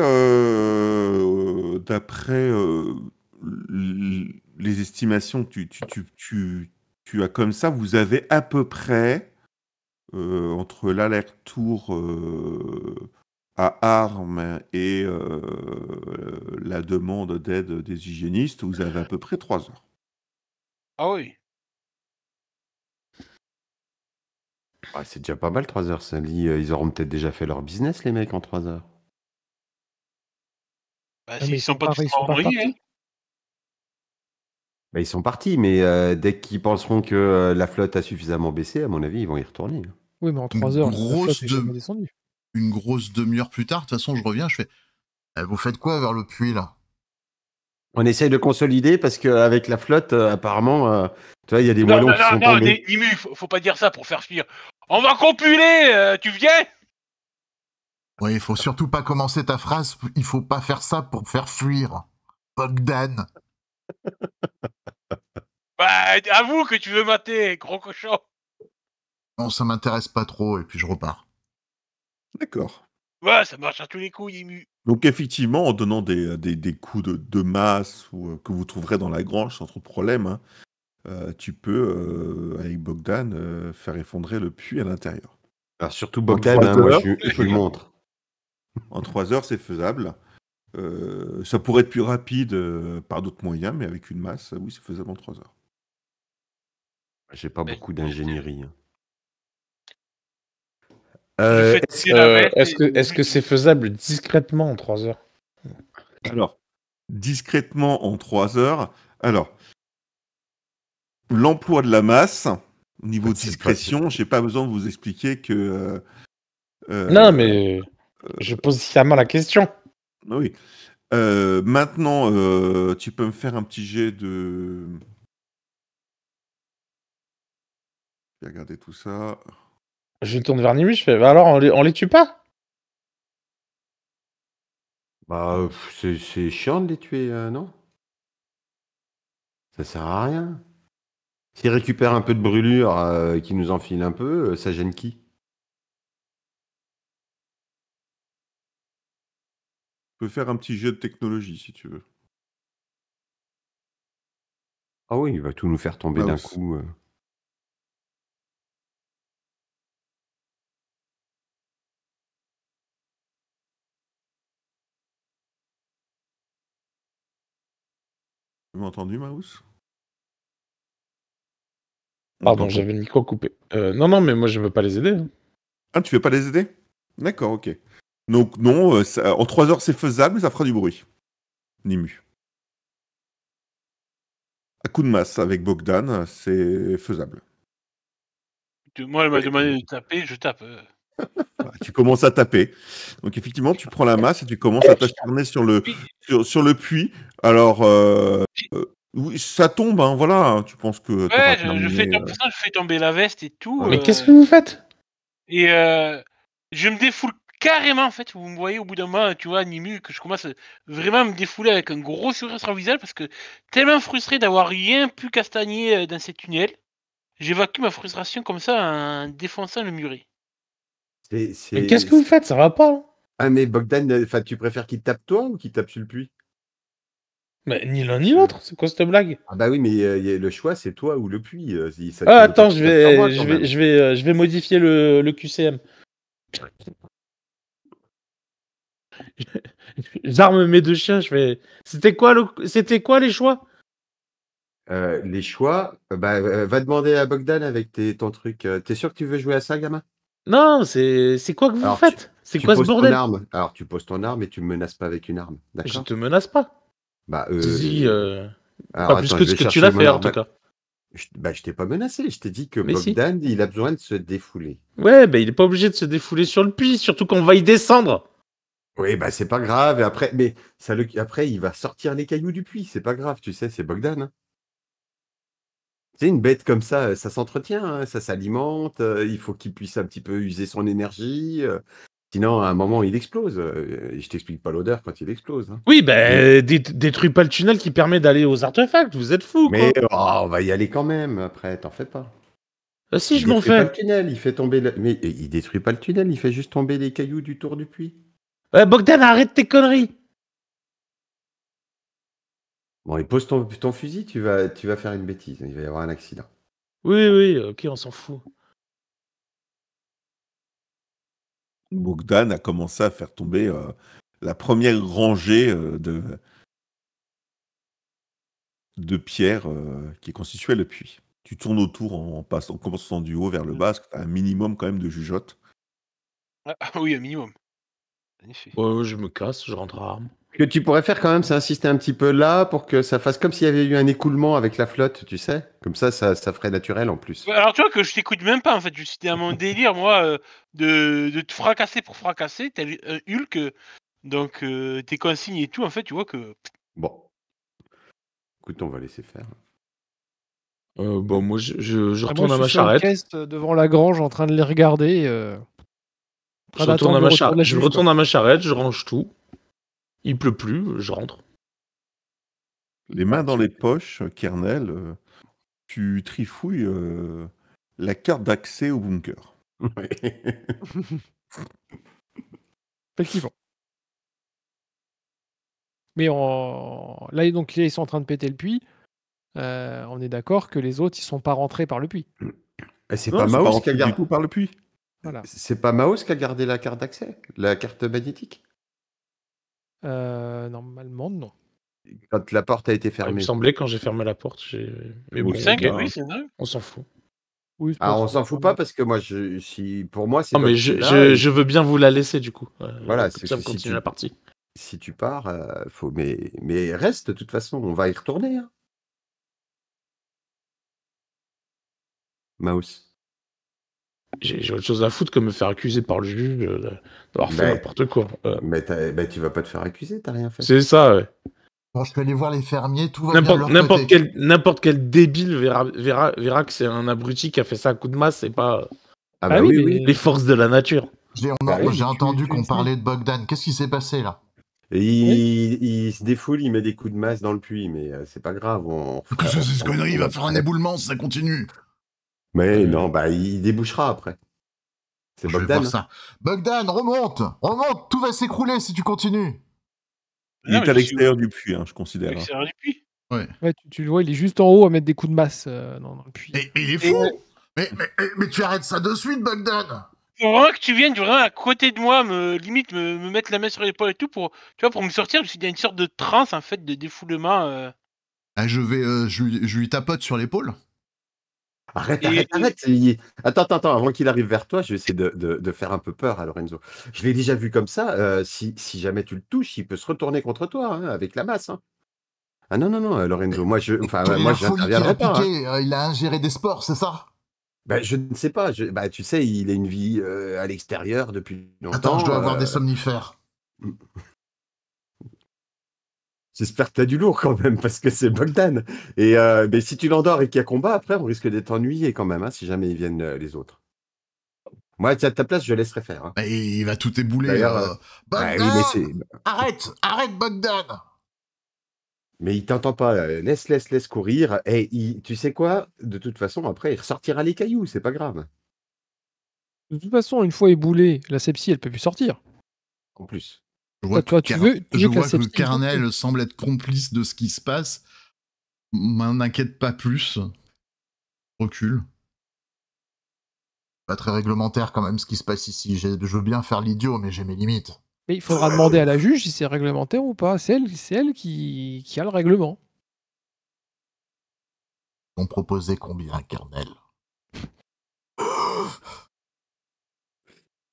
les estimations que tu as comme ça, vous avez à peu près, entre l'aller-retour à Armes et la demande d'aide des hygiénistes, vous avez à peu près 3 heures. Ah oui. Ah, c'est déjà pas mal 3 heures, ça dit. Ils auront peut-être déjà fait leur business, les mecs, en 3 heures. Bah, Ah, mais s'ils sont pas tous ils sont pas envoyés, hein. repartis. Bah, ils sont partis, mais dès qu'ils penseront que la flotte a suffisamment baissé, à mon avis, ils vont y retourner. Oui, mais en Une 3 heures, la grosse flotte est jamais descendue. Une grosse demi-heure plus tard, de toute façon, je reviens, je fais vous faites quoi vers le puits, là? On essaye de consolider parce qu'avec la flotte, apparemment, tu vois, il y a des Non, moellons non, qui sont non, non, tombés. Nimu, faut pas dire ça pour faire fuir. On va compuler, tu viens? Oui, il faut surtout pas commencer ta phrase, il faut pas faire ça pour faire fuir. Bogdan. Bah, avoue que tu veux mater, gros cochon. Non, ça m'intéresse pas trop, et puis je repars. D'accord. Ouais, ça marche à tous les coups, Nimu. Donc effectivement, en donnant des coups de masse ou, que vous trouverez dans la grange sans trop de problème, hein, tu peux, avec Bogdan, faire effondrer le puits à l'intérieur. Alors, surtout En Bogdan, 3 hein, moi, heures, je c'est lui faisable. montre. En 3 heures, c'est faisable. Ça pourrait être plus rapide par d'autres moyens, mais avec une masse, oui, c'est faisable en 3 heures. J'ai pas Mais- beaucoup d'ingénierie. hein. Je fais Est-ce tomber la veste Est-ce que c'est faisable discrètement en 3 heures? Alors, discrètement en 3 heures. Alors, l'emploi de la masse, au niveau C'est discrétion, j'ai pas besoin de vous expliquer que. Non, mais je pose sciemment la question. Oui. Maintenant, tu peux me faire un petit jet de. Je vais regarder tout ça. Je tourne vers Nimu, je fais, bah alors on les tue pas? Bah, c'est chiant de les tuer, non? Ça sert à rien. S'ils récupèrent un peu de brûlure, qu'ils nous enfilent un peu, ça gêne qui? Tu peux faire un petit jet de technologie si tu veux. Ah oui, il va tout nous faire tomber d'un Mouse. coup. Tu m'as entendu, Mouse? On Pardon, t'entend. j'avais le micro coupé. Non, mais moi je veux pas les aider. Ah, tu veux pas les aider? D'accord, ok. Donc non, en 3 heures c'est faisable, mais ça fera du bruit. Nimu. À coup de masse avec Bogdan, c'est faisable. Moi, elle m'a demandé de taper, je tape. Voilà, tu commences à taper. Donc effectivement, tu prends la masse et tu commences à t'acharner sur le puits. Alors, oui, ça tombe, hein, voilà. Tu penses que tu auras Ouais, terminé. pour ça, je fais tomber la veste et tout. Ouais. Mais qu'est-ce que vous faites? Et je me défoule carrément, en fait, vous me voyez au bout d'un moment, tu vois, Nimu, que je commence vraiment à me défouler avec un gros sourire sur le visage parce que tellement frustré d'avoir rien pu castagner dans ces tunnels, j'évacue ma frustration comme ça en défonçant le muret. Mais qu'est-ce que vous faites? Ça va pas, hein. Ah, mais Bogdan, enfin, tu préfères qu'il tape toi ou qu'il tape sur le puits? Mais ni l'un ni l'autre, c'est quoi cette blague? Ah bah oui, mais le choix, c'est toi ou le puits. Ah, attends, je vais modifier le QCM. J'arme mes 2 chiens, je fais. C'était quoi les choix? Les choix, va demander à Bogdan avec ton truc. T'es sûr que tu veux jouer à ça, gamin? Non, c'est quoi que vous Alors, faites? C'est Tu quoi ce poses ton bordel? arme. Alors, tu poses ton arme et tu me menaces pas avec une arme. Je D'accord? te menace pas. Bah, Si, alors, pas plus attends, que je ce vais que tu chercher l'as mon fait, en tout arme. cas. Je t'ai pas menacé. Je t'ai dit que Mais si. Bogdan, il a besoin de se défouler. Ouais, bah il est pas obligé de se défouler sur le puits, surtout qu'on va y descendre. Oui, bah c'est pas grave. Et après, mais après, il va sortir les cailloux du puits. C'est pas grave, tu sais, c'est Bogdan, hein. Tu sais, une bête comme ça s'entretient, hein, ça s'alimente. Il faut qu'il puisse un petit peu user son énergie. Sinon, à un moment, il explose. Et je t'explique pas l'odeur quand il explose, hein. Oui, bah détruis pas le tunnel qui permet d'aller aux artefacts, vous êtes fous, quoi. Mais on va y aller quand même. Après, t'en fais pas. Bah si, Il je m'en détruit pas le fais. tunnel, il fait tomber. Mais il détruit pas le tunnel, il fait juste tomber les cailloux du tour du puits. Ouais, Bogdan, arrête tes conneries. Bon, et pose ton fusil, tu vas faire une bêtise. Il va y avoir un accident. Oui, ok, on s'en fout. Bogdan a commencé à faire tomber la première rangée de pierres qui constituait le puits. Tu tournes autour en commençant du haut vers le bas, parce que tu as un minimum quand même de jugeote. Ah oui, un minimum. En effet. Ouais, je me casse, je rentre à armes. Ce que tu pourrais faire quand même, c'est insister un petit peu là pour que ça fasse comme s'il y avait eu un écoulement avec la flotte, tu sais? Comme ça ferait naturel en plus. Ouais, alors tu vois que je t'écoute même pas en fait, je suis dans mon délire moi de te fracasser pour fracasser, tel un Hulk, donc tes consignes et tout en fait tu vois que Bon. Écoute, on va laisser faire. Bon, moi, je Moi, retourne je à ma suis sur le charrette. quai devant la grange en train de les regarder. En train d'attendre le retour de la Je juge, retourne quoi. à ma charrette, je range tout. Il pleut plus, je rentre. Les mains dans les poches, Kernel, tu trifouilles la carte d'accès au bunker. Effectivement. Mais là, donc, ils sont en train de péter le puits. On est d'accord que les autres, ils sont pas rentrés par le puits. Et c'est Non, pas ils sont pas Maus qui a rentrés du gardé. tout par le puits. Voilà. C'est pas Maus qui a gardé la carte d'accès, la carte magnétique, Normalement, non. quand la porte a été Il me fermée. semblait quand j'ai fermé la porte. Mais bon, Oui, c'est ok, dingue, oui c'est dingue. on s'en fout. Oui, c'est Alors pas on s'en fout pas parce que moi, pour moi, c'est Non, mais toi qui es là. je veux bien vous la laisser, du coup. Voilà, Comme c'est ça, que on si continue tu- la partie. Si tu pars, mais reste de toute façon, on va y retourner, hein. Maus. J'ai autre chose à foutre que me faire accuser par le juge d'avoir fait Mais- n'importe quoi. Mais tu vas pas te faire accuser, t'as rien fait. C'est ça, ouais. Bon, je peux aller voir les fermiers, tout va bien de leur N'importe côté. n'importe quel débile verra que c'est un abruti qui a fait ça à coup de masse et pas Ah Ah bah oui, oui, mais- oui. les forces de la nature. J'ai entendu qu'on parlait de Bogdan. Qu'est-ce qui s'est passé là? Et il se défoule, il met des coups de masse dans le puits, mais c'est pas grave. Qu'est-ce que c'est ce connerie? Il va faire un éboulement si ça continue. Mais non, bah il débouchera après. C'est Je vais Bogdan. voir ça. Bogdan, remonte! Remonte! Tout va s'écrouler si tu continues! Il est à l'extérieur du puits, hein, je considère. L'extérieur du puits. Ouais, tu le vois, il est juste en haut à mettre des coups de masse dans le puits. Mais il est fou! Mais tu arrêtes ça de suite, Bogdan! Faut vraiment que tu viennes vraiment à côté de moi, limite me mettre la main sur l'épaule et tout pour me sortir. Je suis dans une sorte de transe en fait de défoulement. Ah, je lui tapote sur l'épaule. Arrête. Et- Attends, avant qu'il arrive vers toi, je vais essayer de faire un peu peur à Lorenzo. Je l'ai déjà vu comme ça, si jamais tu le touches, il peut se retourner contre toi, hein, avec la masse, hein. Ah non, Lorenzo, moi je Quelle est la folie qu'il n'interviendrai a pas, hein. piqué? Il a ingéré des sports, c'est ça? Bah, je ne sais pas, tu sais, il a une vie à l'extérieur depuis longtemps. Attends, je dois avoir des somnifères. J'espère que t'as du lourd quand même, parce que c'est Bogdan. Et mais si tu l'endors et qu'il y a combat, après, on risque d'être ennuyé quand même, hein, si jamais ils viennent les autres. Moi, à ta place, je laisserais faire. Hein. Bah, il va tout ébouler. D'ailleurs, bah Bogdan, oui, mais c'est. arrête, Bogdan. Mais il t'entend pas. Laisse courir. Et tu sais quoi? De toute façon, après, il ressortira les cailloux. C'est pas grave. De toute façon, une fois éboulée, la sepsie, elle peut plus sortir. En plus. Je vois Toi, que, tu veux que la sepsie Carnel semble être complice de ce qui se passe. M'en inquiète pas plus. Recule. Pas très réglementaire quand même ce qui se passe ici. Je veux bien faire l'idiot, mais j'ai mes limites. Mais il faudra demander à la juge si c'est réglementaire ou pas. C'est elle qui a le règlement. On proposait combien, Carnel?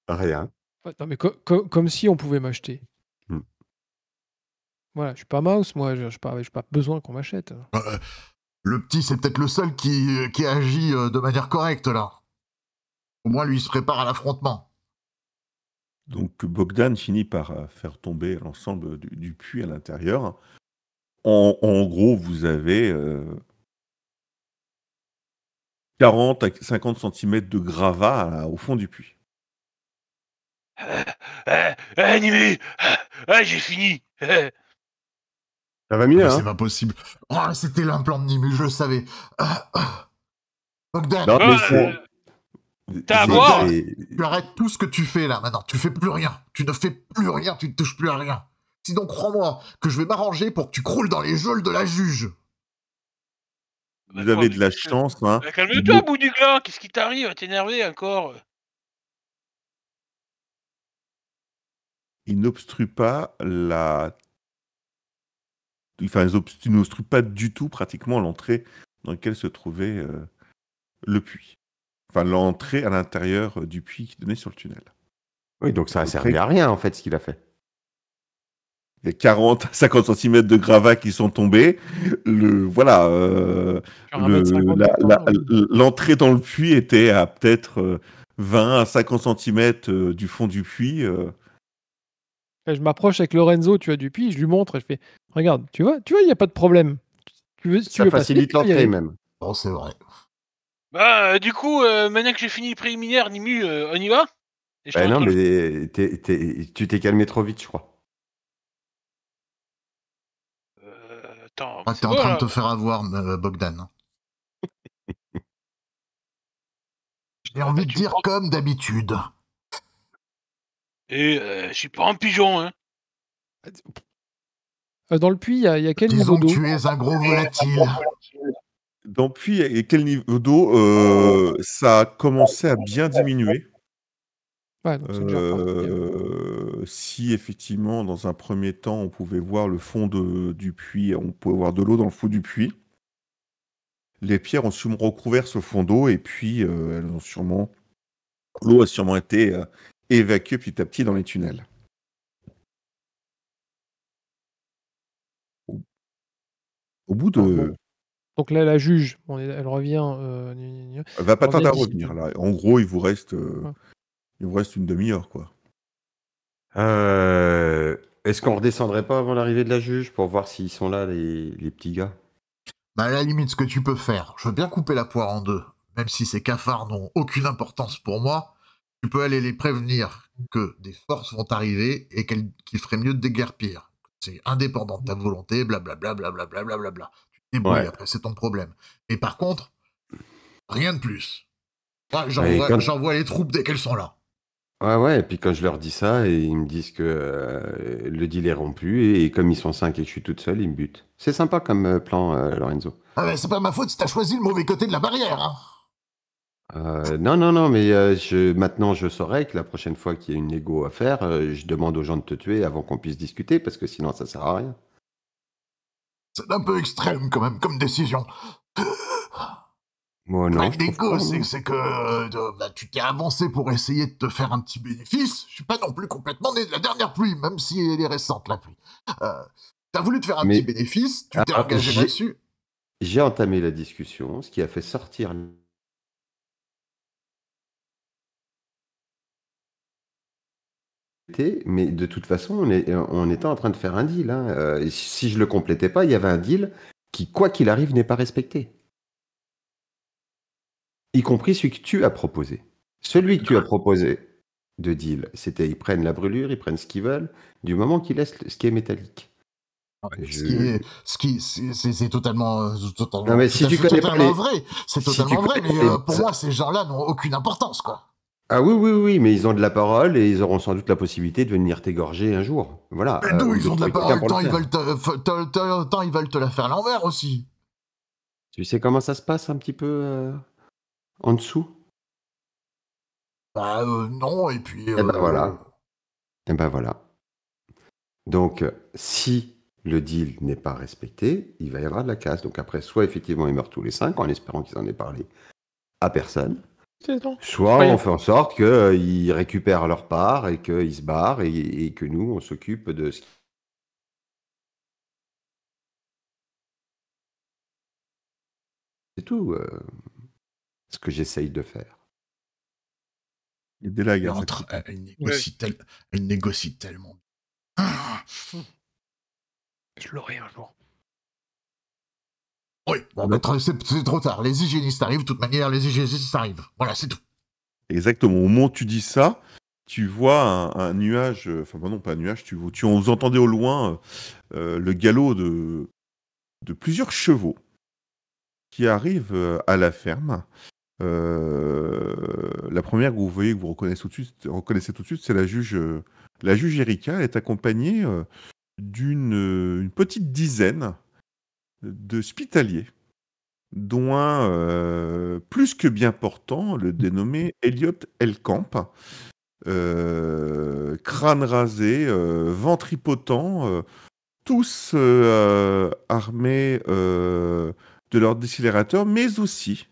Rien. Ouais, non, mais comme si on pouvait m'acheter. Hmm. Voilà, je suis pas mouse, moi, j'ai pas besoin qu'on m'achète. Le petit, c'est peut-être le seul qui agit de manière correcte, là. Au moins, lui, il se prépare à l'affrontement. Donc Bogdan finit par faire tomber l'ensemble du puits à l'intérieur. En gros, vous avez 40 à 50 cm de gravat au fond du puits. Nimu, j'ai fini. Ça va mieux, Mais hein? c'est pas possible. Oh, c'était l'implant de Nimu, je le savais. Bogdan, Non, mais T'as à boire tu arrêtes tout ce que tu fais là maintenant. Tu fais plus rien. Tu ne fais plus rien. Tu ne touches plus à rien. Sinon, crois-moi que je vais m'arranger pour que tu croules dans les geôles de la juge. Vous avez de la chance, hein. Calme-toi, bout du gland. Qu'est-ce qui t'arrive à t'énerver encore? Il n'obstrue pas il n'obstrue pas du tout pratiquement l'entrée dans laquelle se trouvait le puits. Enfin, l'entrée à l'intérieur du puits qui donnait sur le tunnel. Oui, donc ça a servi à rien, en fait, ce qu'il a fait. Il y a 40 à 50 cm de gravats qui sont tombés. L'entrée dans le puits était à peut-être 20 à 50 cm du fond du puits. Je m'approche avec Lorenzo, tu vois, du puits, je lui montre et je fais regarde, tu vois, il n'y a pas de problème. Ça facilite l'entrée, même. Bon, c'est vrai. Bah, du coup, maintenant que j'ai fini le préliminaire, Nimu, on y va? Non, mais tu t'es calmé trop vite, je crois. Attends. Ah, t'es en train de te faire avoir, Bogdan. J'ai envie de dire comme d'habitude. Et je suis pas un pigeon, hein. Dans le puits, il y a quel Disons niveau d'eau? que tu es un gros volatile. Dans le puits, et quel niveau d'eau ça a commencé à bien diminuer. Ouais, donc c'est déjà si effectivement, dans un premier temps, on pouvait voir le fond du puits, on pouvait voir de l'eau dans le fond du puits. Les pierres ont sûrement recouvert ce fond d'eau et puis l'eau a sûrement été évacuée petit à petit dans les tunnels. Au bout de... Donc là, la juge, elle revient. Elle va pas tarder à revenir là. En gros, il vous reste une demi-heure, quoi. Est-ce qu'on redescendrait pas avant l'arrivée de la juge pour voir s'ils sont là, les petits gars? Bah, à la limite, ce que tu peux faire, je veux bien couper la poire en deux, même si ces cafards n'ont aucune importance pour moi, tu peux aller les prévenir que des forces vont arriver et qu'il ferait mieux de déguerpir. C'est indépendant de ta volonté, blablabla, blablabla, blablabla. Tu te débrouilles, après, c'est ton problème. Et par contre, rien de plus. J'envoie les troupes dès qu'elles sont là. Ouais, et puis quand je leur dis ça, ils me disent que le deal est rompu, et comme ils sont 5 et que je suis toute seule, ils me butent. C'est sympa comme plan, Lorenzo. Ah ben, c'est pas ma faute si t'as choisi le mauvais côté de la barrière, hein. Non, mais maintenant je saurais que la prochaine fois qu'il y a une négo à faire, je demande aux gens de te tuer avant qu'on puisse discuter, parce que sinon ça sert à rien. C'est un peu extrême quand même comme décision. Moi, non. Le négo, c'est que tu t'es avancé pour essayer de te faire un petit bénéfice. Je suis pas non plus complètement né de la dernière pluie, même si elle est récente, la pluie. T'as voulu te faire un petit bénéfice, tu t'es engagé là-dessus. J'ai entamé la discussion, ce qui a fait sortir... Mais de toute façon, on était en train de faire un deal. Hein. Si je le complétais pas, il y avait un deal qui, quoi qu'il arrive, n'est pas respecté. Y compris celui que tu as proposé. Celui que tu as proposé de deal, c'était ils prennent la brûlure, ils prennent ce qu'ils veulent, du moment qu'ils laissent ce qui est métallique. C'est totalement, Non, mais si tu connais pas totalement les... vrai. C'est si totalement tu vrai, connais mais les- pour moi, ces gens-là n'ont aucune importance, quoi. Ah oui, mais ils ont de la parole et ils auront sans doute la possibilité de venir t'égorger un jour. Voilà. Mais d'où ou ils ont de la trouver quelqu'un parole, pour le tant ils faire. veulent ils veulent te la faire à l'envers aussi. Tu sais comment ça se passe un petit peu en dessous? Bah non, et puis... Eh ben voilà. Donc, si le deal n'est pas respecté, il va y avoir de la casse. Donc après, soit effectivement ils meurent tous les 5 en espérant qu'ils en aient parlé à personne, C'est bon. soit Ouais. on fait en sorte qu'ils récupèrent leur part et qu'ils se barrent et que nous, on s'occupe de ce qui... C'est tout ce que j'essaye de faire. Et dès la Elle, guerre, elle négocie tellement. Je l'aurai un jour. Oui, bon, bah, c'est trop tard. Les hygiénistes arrivent, de toute manière, les hygiénistes arrivent. Voilà, c'est tout. Exactement. Au moment où tu dis ça, tu vois un nuage, enfin non pas un nuage, vous entendez au loin le galop de plusieurs chevaux qui arrivent à la ferme. La première que vous voyez, que vous reconnaissez tout de suite, c'est la juge Erika. Elle est accompagnée d'une petite dizaine de hospitaliers, dont un plus que bien portant, le dénommé Elliot Elkamp, crâne rasé, ventripotent, tous armés de leur décélérateur, mais aussi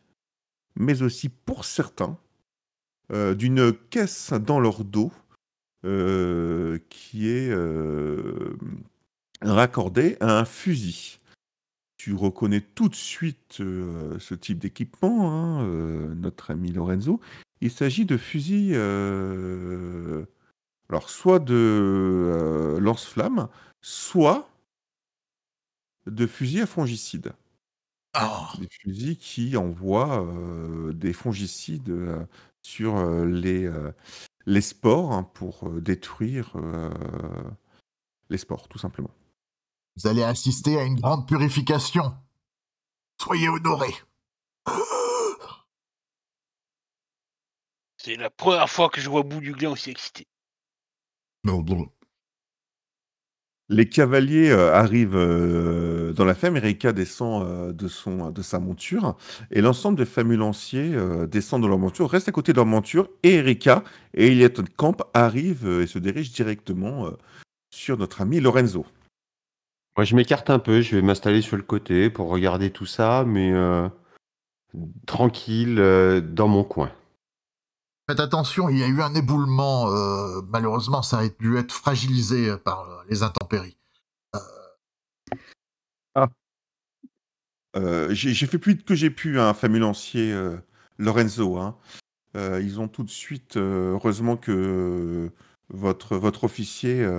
pour certains, d'une caisse dans leur dos qui est raccordée à un fusil. Tu reconnais tout de suite ce type d'équipement, hein, notre ami Lorenzo. Il s'agit de fusils, alors soit de lance-flammes, soit de fusils à fongicides. Oh. Des fusils qui envoient des fongicides sur les spores, hein, pour détruire les spores, tout simplement. Vous allez assister à une grande purification. Soyez honorés. C'est la première fois que je vois Bout-du-Gland aussi excité. Les cavaliers arrivent dans la ferme. Erika descend de sa monture et l'ensemble des famulanciers descendent de leur monture, restent à côté de leur monture et Erika et Elliot Camp arrivent et se dirigent directement sur notre ami Lorenzo. Moi, je m'écarte un peu, je vais m'installer sur le côté pour regarder tout ça, mais tranquille, dans mon coin. Faites attention, il y a eu un éboulement. Malheureusement, ça a dû être fragilisé par les intempéries. J'ai fait plus vite que j'ai pu, hein, famulancier Lorenzo. Hein. Ils ont tout de suite, heureusement que votre officier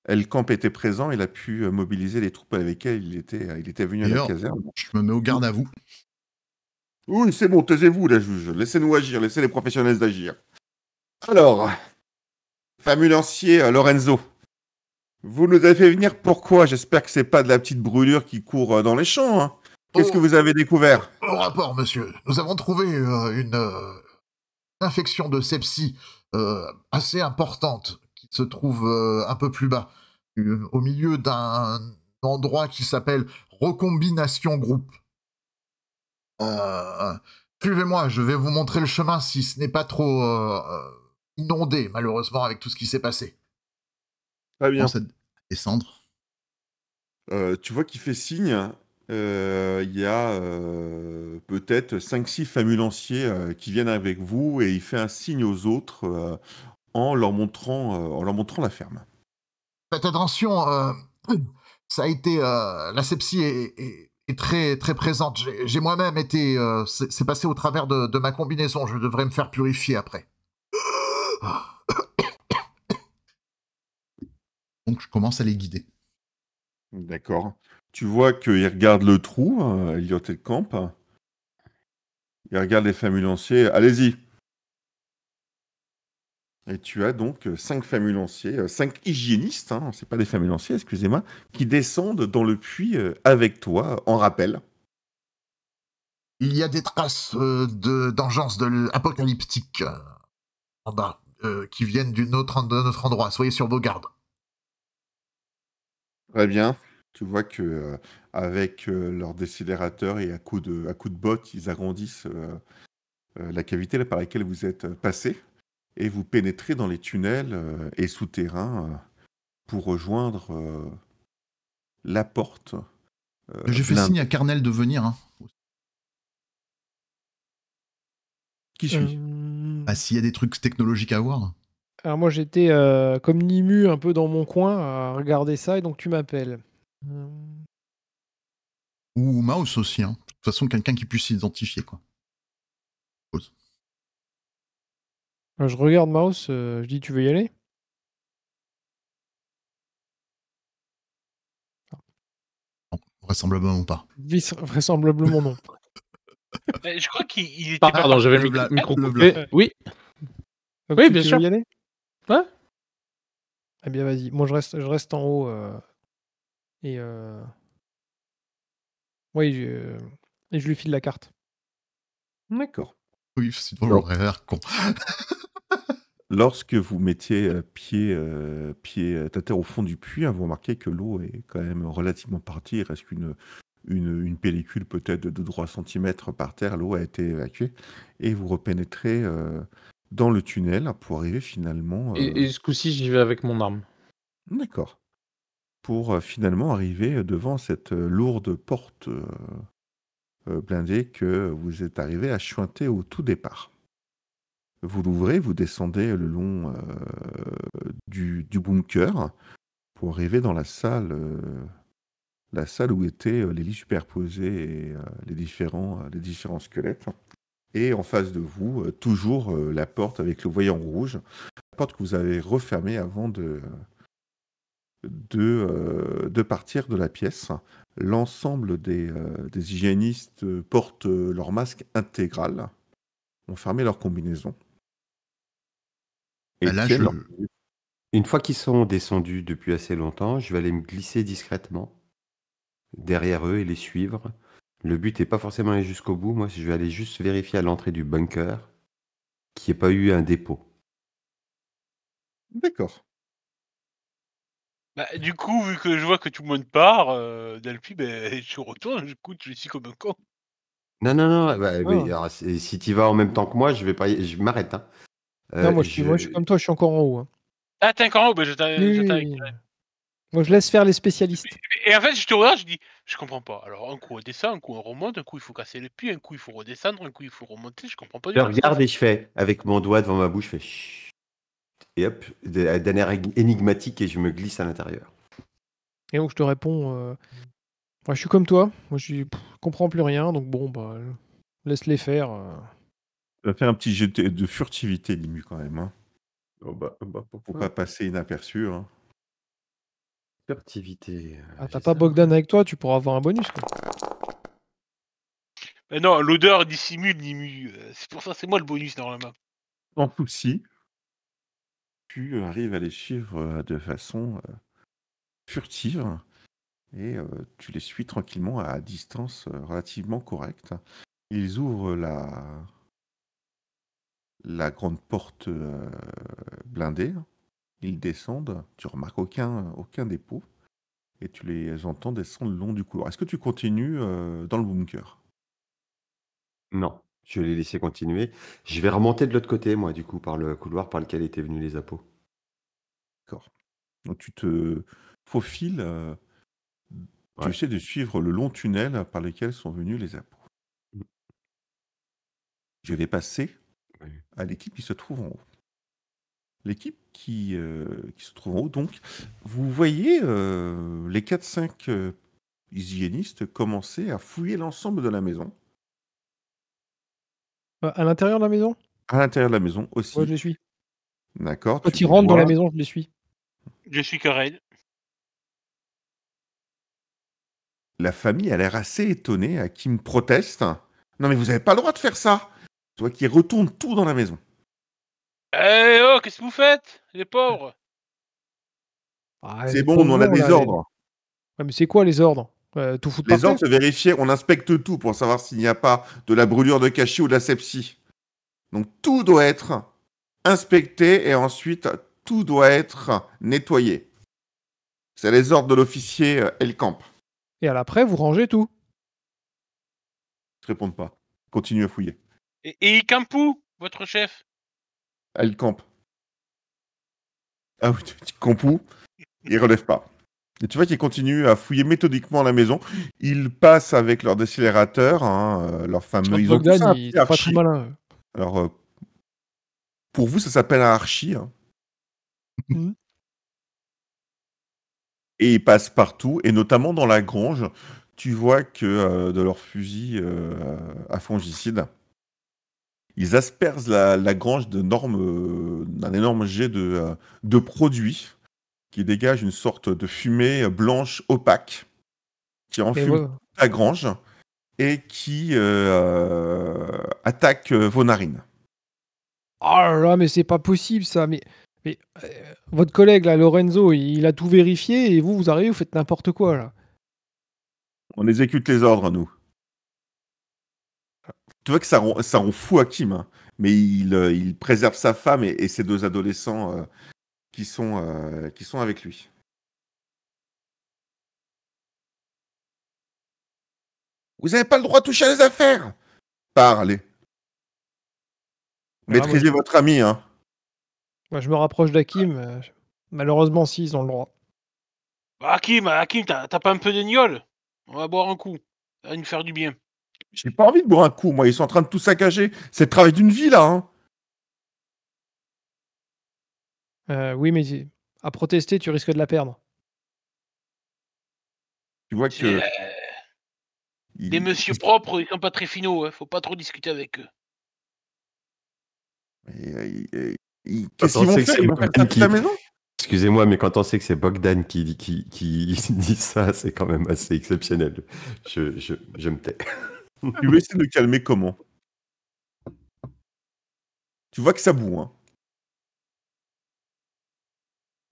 Elkamp était présent, il a pu mobiliser les troupes avec lesquelles il était venu à la D'ailleurs, caserne. je me mets au garde à vous. Oui, c'est bon, taisez-vous, la juge. Laissez-nous agir, laissez les professionnels d'agir. Alors, famulancier Lorenzo, vous nous avez fait venir pourquoi? J'espère que c'est pas de la petite brûlure qui court dans les champs. Hein. Qu'est-ce que vous avez découvert? Au rapport, monsieur, nous avons trouvé une infection de sepsie assez importante qui se trouve un peu plus bas, au milieu d'un endroit qui s'appelle Recombination Group. Suivez-moi, je vais vous montrer le chemin si ce n'est pas trop inondé, malheureusement, avec tout ce qui s'est passé. Très bien. Commence à descendre. Tu vois qu'il fait signe. Il y a peut-être 5-6 famulanciers qui viennent avec vous et il fait un signe aux autres en leur montrant la ferme. Faites attention, ça a été la sepsie est très très présente. J'ai moi-même été, c'est passé au travers de ma combinaison. Je devrais me faire purifier après. Donc je commence à les guider. D'accord. Tu vois qu'il regarde le trou, Elliot Camp. Il regarde les famulanciers. Allez-y. Et tu as donc 5 famulanciers, 5 hygiénistes, hein, c'est pas des famulanciers, excusez-moi, qui descendent dans le puits avec toi en rappel. Il y a des traces d'engeance apocalyptique en bas, qui viennent de notre endroit. Soyez sur vos gardes. Très bien. Tu vois que avec leur décélérateur et à coup de botte, ils agrandissent la cavité par laquelle vous êtes passé et vous pénétrez dans les tunnels et souterrains pour rejoindre la porte J'ai fait signe à Carnel de venir. Hein. qui suit. Ah, s'il y a des trucs technologiques à voir. Alors moi j'étais comme Nimu un peu dans mon coin à regarder ça et donc tu m'appelles. Ou Mouse aussi. Hein. De toute façon, quelqu'un qui puisse s'identifier. Quoi. Je regarde Mouse, je dis tu veux y aller? Non, vraisemblablement pas. Vraisemblablement non. Je crois qu'il était pas. Pardon, j'avais le micro coupé. Oui. Donc, Oui, tu bien veux sûr. y aller? Ouais. Eh bien vas-y, moi je reste en haut et oui, et je lui file la carte. D'accord. Oui, c'est toujours l'air con. Lorsque vous mettiez pied à terre au fond du puits, hein, vous remarquez que l'eau est quand même relativement partie. Il reste une pellicule peut-être de 2-3 cm par terre. L'eau a été évacuée. Et vous repénétrez dans le tunnel pour arriver finalement... Et ce coup-ci, j'y vais avec mon arme. D'accord. Pour finalement arriver devant cette lourde porte blindée que vous êtes arrivé à chuinter au tout départ. Vous l'ouvrez, vous descendez le long du bunker pour arriver dans la salle où étaient les lits superposés et les différents squelettes. Et en face de vous, toujours la porte avec le voyant rouge, la porte que vous avez refermée avant de partir de la pièce. L'ensemble des hygiénistes portent leur masque intégral, ont fermé leur combinaison. Et Là, tiennent leur... Une fois qu'ils sont descendus depuis assez longtemps, je vais aller me glisser discrètement derrière eux et les suivre. Le but n'est pas forcément aller jusqu'au bout. Moi, je vais aller juste vérifier à l'entrée du bunker qu'il n'y ait pas eu un dépôt. D'accord. Bah, du coup, vu que je vois que tout le monde part, Delphi, je retourne, j'écoute, je suis comme un con. Non. Mais alors, si tu vas en même temps que moi, je m'arrête. Hein. Non, moi je suis comme toi, je suis encore en haut. Hein. Ah, t'es encore en haut, j'attends avec. Moi je laisse faire les spécialistes. Et en fait, je te regarde, je dis, je comprends pas. Alors, un coup on descend, un coup on remonte, un coup il faut casser le puits, un coup il faut redescendre, un coup il faut remonter, je comprends pas du Je tout. regarde et je fais, avec mon doigt devant ma bouche, je fais chut. Et hop, d'un air énigmatique et je me glisse à l'intérieur. Et donc je te réponds, je suis comme toi, moi je comprends plus rien, donc bon, bah, laisse-les faire. Tu vas faire un petit jet de furtivité, Limu, quand même. Hein. Pour pas passer inaperçu. Hein. Furtivité. Ah, t'as pas Bogdan avec toi, tu pourras avoir un bonus. Quoi. Mais non, l'odeur dissimule Nimu. C'est pour ça, c'est moi le bonus normalement. Sans souci, tu arrives à les suivre de façon furtive et tu les suis tranquillement à distance relativement correcte. Ils ouvrent la grande porte blindée. Ils descendent. Tu remarques aucun dépôt et tu les entends descendre le long du couloir. Est-ce que tu continues dans le bunker? Non, je vais les laisser continuer. Je vais remonter de l'autre côté, moi, du coup, par le couloir par lequel étaient venus les appos. D'accord. Donc tu te faufiles, tu essaies de suivre le long tunnel par lequel sont venus les appos. Je vais passer à l'équipe qui se trouve en haut. L'équipe qui se trouve en haut, donc, vous voyez les 4-5 hygiénistes commencer à fouiller l'ensemble de la maison. À l'intérieur de la maison? À l'intérieur de la maison aussi. Ouais, je les suis. D'accord. Quand ils rentrent dans la maison, je les suis. Je suis Karen. La famille a l'air assez étonnée, à qui me proteste. Non mais vous n'avez pas le droit de faire ça. Tu vois qu'ils retournent tout dans la maison. Eh oh, qu'est-ce que vous faites, les pauvres? Ah, C'est les bon, pauvres on a gens, des là, les- ordres. Ouais, mais c'est quoi les ordres? Tout foutre par Les ordres, terre? c'est vérifier, on inspecte tout pour savoir s'il n'y a pas de la brûlure de cachis ou de la sepsie. Donc tout doit être inspecté et ensuite tout doit être nettoyé. C'est les ordres de l'officier Elkamp. Et à l'après, vous rangez tout. Ils ne répondent pas. Continue à fouiller. Et Ikampu, votre chef? Elkamp. Ah oui, Campou, il relève pas. Et tu vois qu'ils continuent à fouiller méthodiquement la maison. Ils passent avec leur décélérateur, leur fameux. Votre Ils ont tous Bogdan, un il petit est pas très archi. malin. Alors, pour vous, ça s'appelle un archi. Mhm. Et ils passent partout, et notamment dans la grange. Tu vois que de leur fusil à fongicide, ils aspergent la grange d'un énorme jet de produits qui dégage une sorte de fumée blanche opaque qui Et enfume ouais. la grange et qui attaque vos narines. Oh là là, mais c'est pas possible ça. Mais votre collègue là, Lorenzo, il a tout vérifié et vous arrivez, vous faites n'importe quoi là. On exécute les ordres, nous. Tu vois que ça rend fou Hakim, hein, mais il préserve sa femme et ses deux adolescents qui sont avec lui. Vous n'avez pas le droit de toucher à les affaires. Parlez. Voilà, Maîtrisez votre ami, hein. moi, je me rapproche d'Hakim. Malheureusement, si, ils ont le droit. Hakim, t'as pas un peu de gnôle? On va boire un coup. Ça va nous faire du bien. J'ai pas envie de boire un coup, moi. Ils sont en train de tout saccager. C'est le travail d'une vie, là, hein. Oui, mais à protester, tu risques de la perdre. Tu vois C'est, que... les messieurs propres, ils sont pas très finaux, hein. Faut pas trop discuter avec eux. Qu'est-ce qu'ils vont faire? Ils vont faire ça toute la maison? Excusez-moi, mais quand on sait que c'est Bogdan qui dit ça, c'est quand même assez exceptionnel. Je me tais. Tu veux essayer de le calmer comment? Tu vois que ça boue, hein.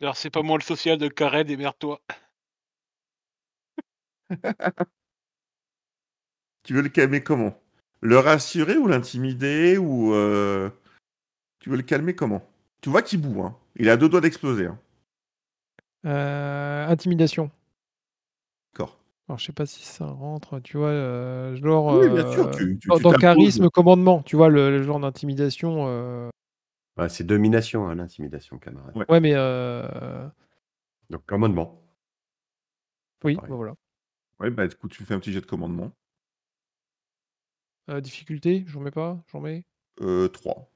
Alors, c'est pas moi le social de Karen, démerde-toi. Tu veux le calmer comment? Le rassurer ou l'intimider ou tu veux le calmer comment? Tu vois qu'il boue, hein. Il a 2 doigts d'exploser, hein. Intimidation. D'accord. Alors, je sais pas si ça rentre, tu vois, genre Oui, bien sûr, tu dans t'imposes. charisme, commandement, tu vois, le genre d'intimidation. Ouais, c'est domination, hein, l'intimidation, camarade. Ouais. Ouais, mais Donc, commandement. oui, Pareil. bah voilà. Ouais, bah du coup, tu fais un petit jet de commandement. Difficulté, j'en mets pas, j'en mets. 3.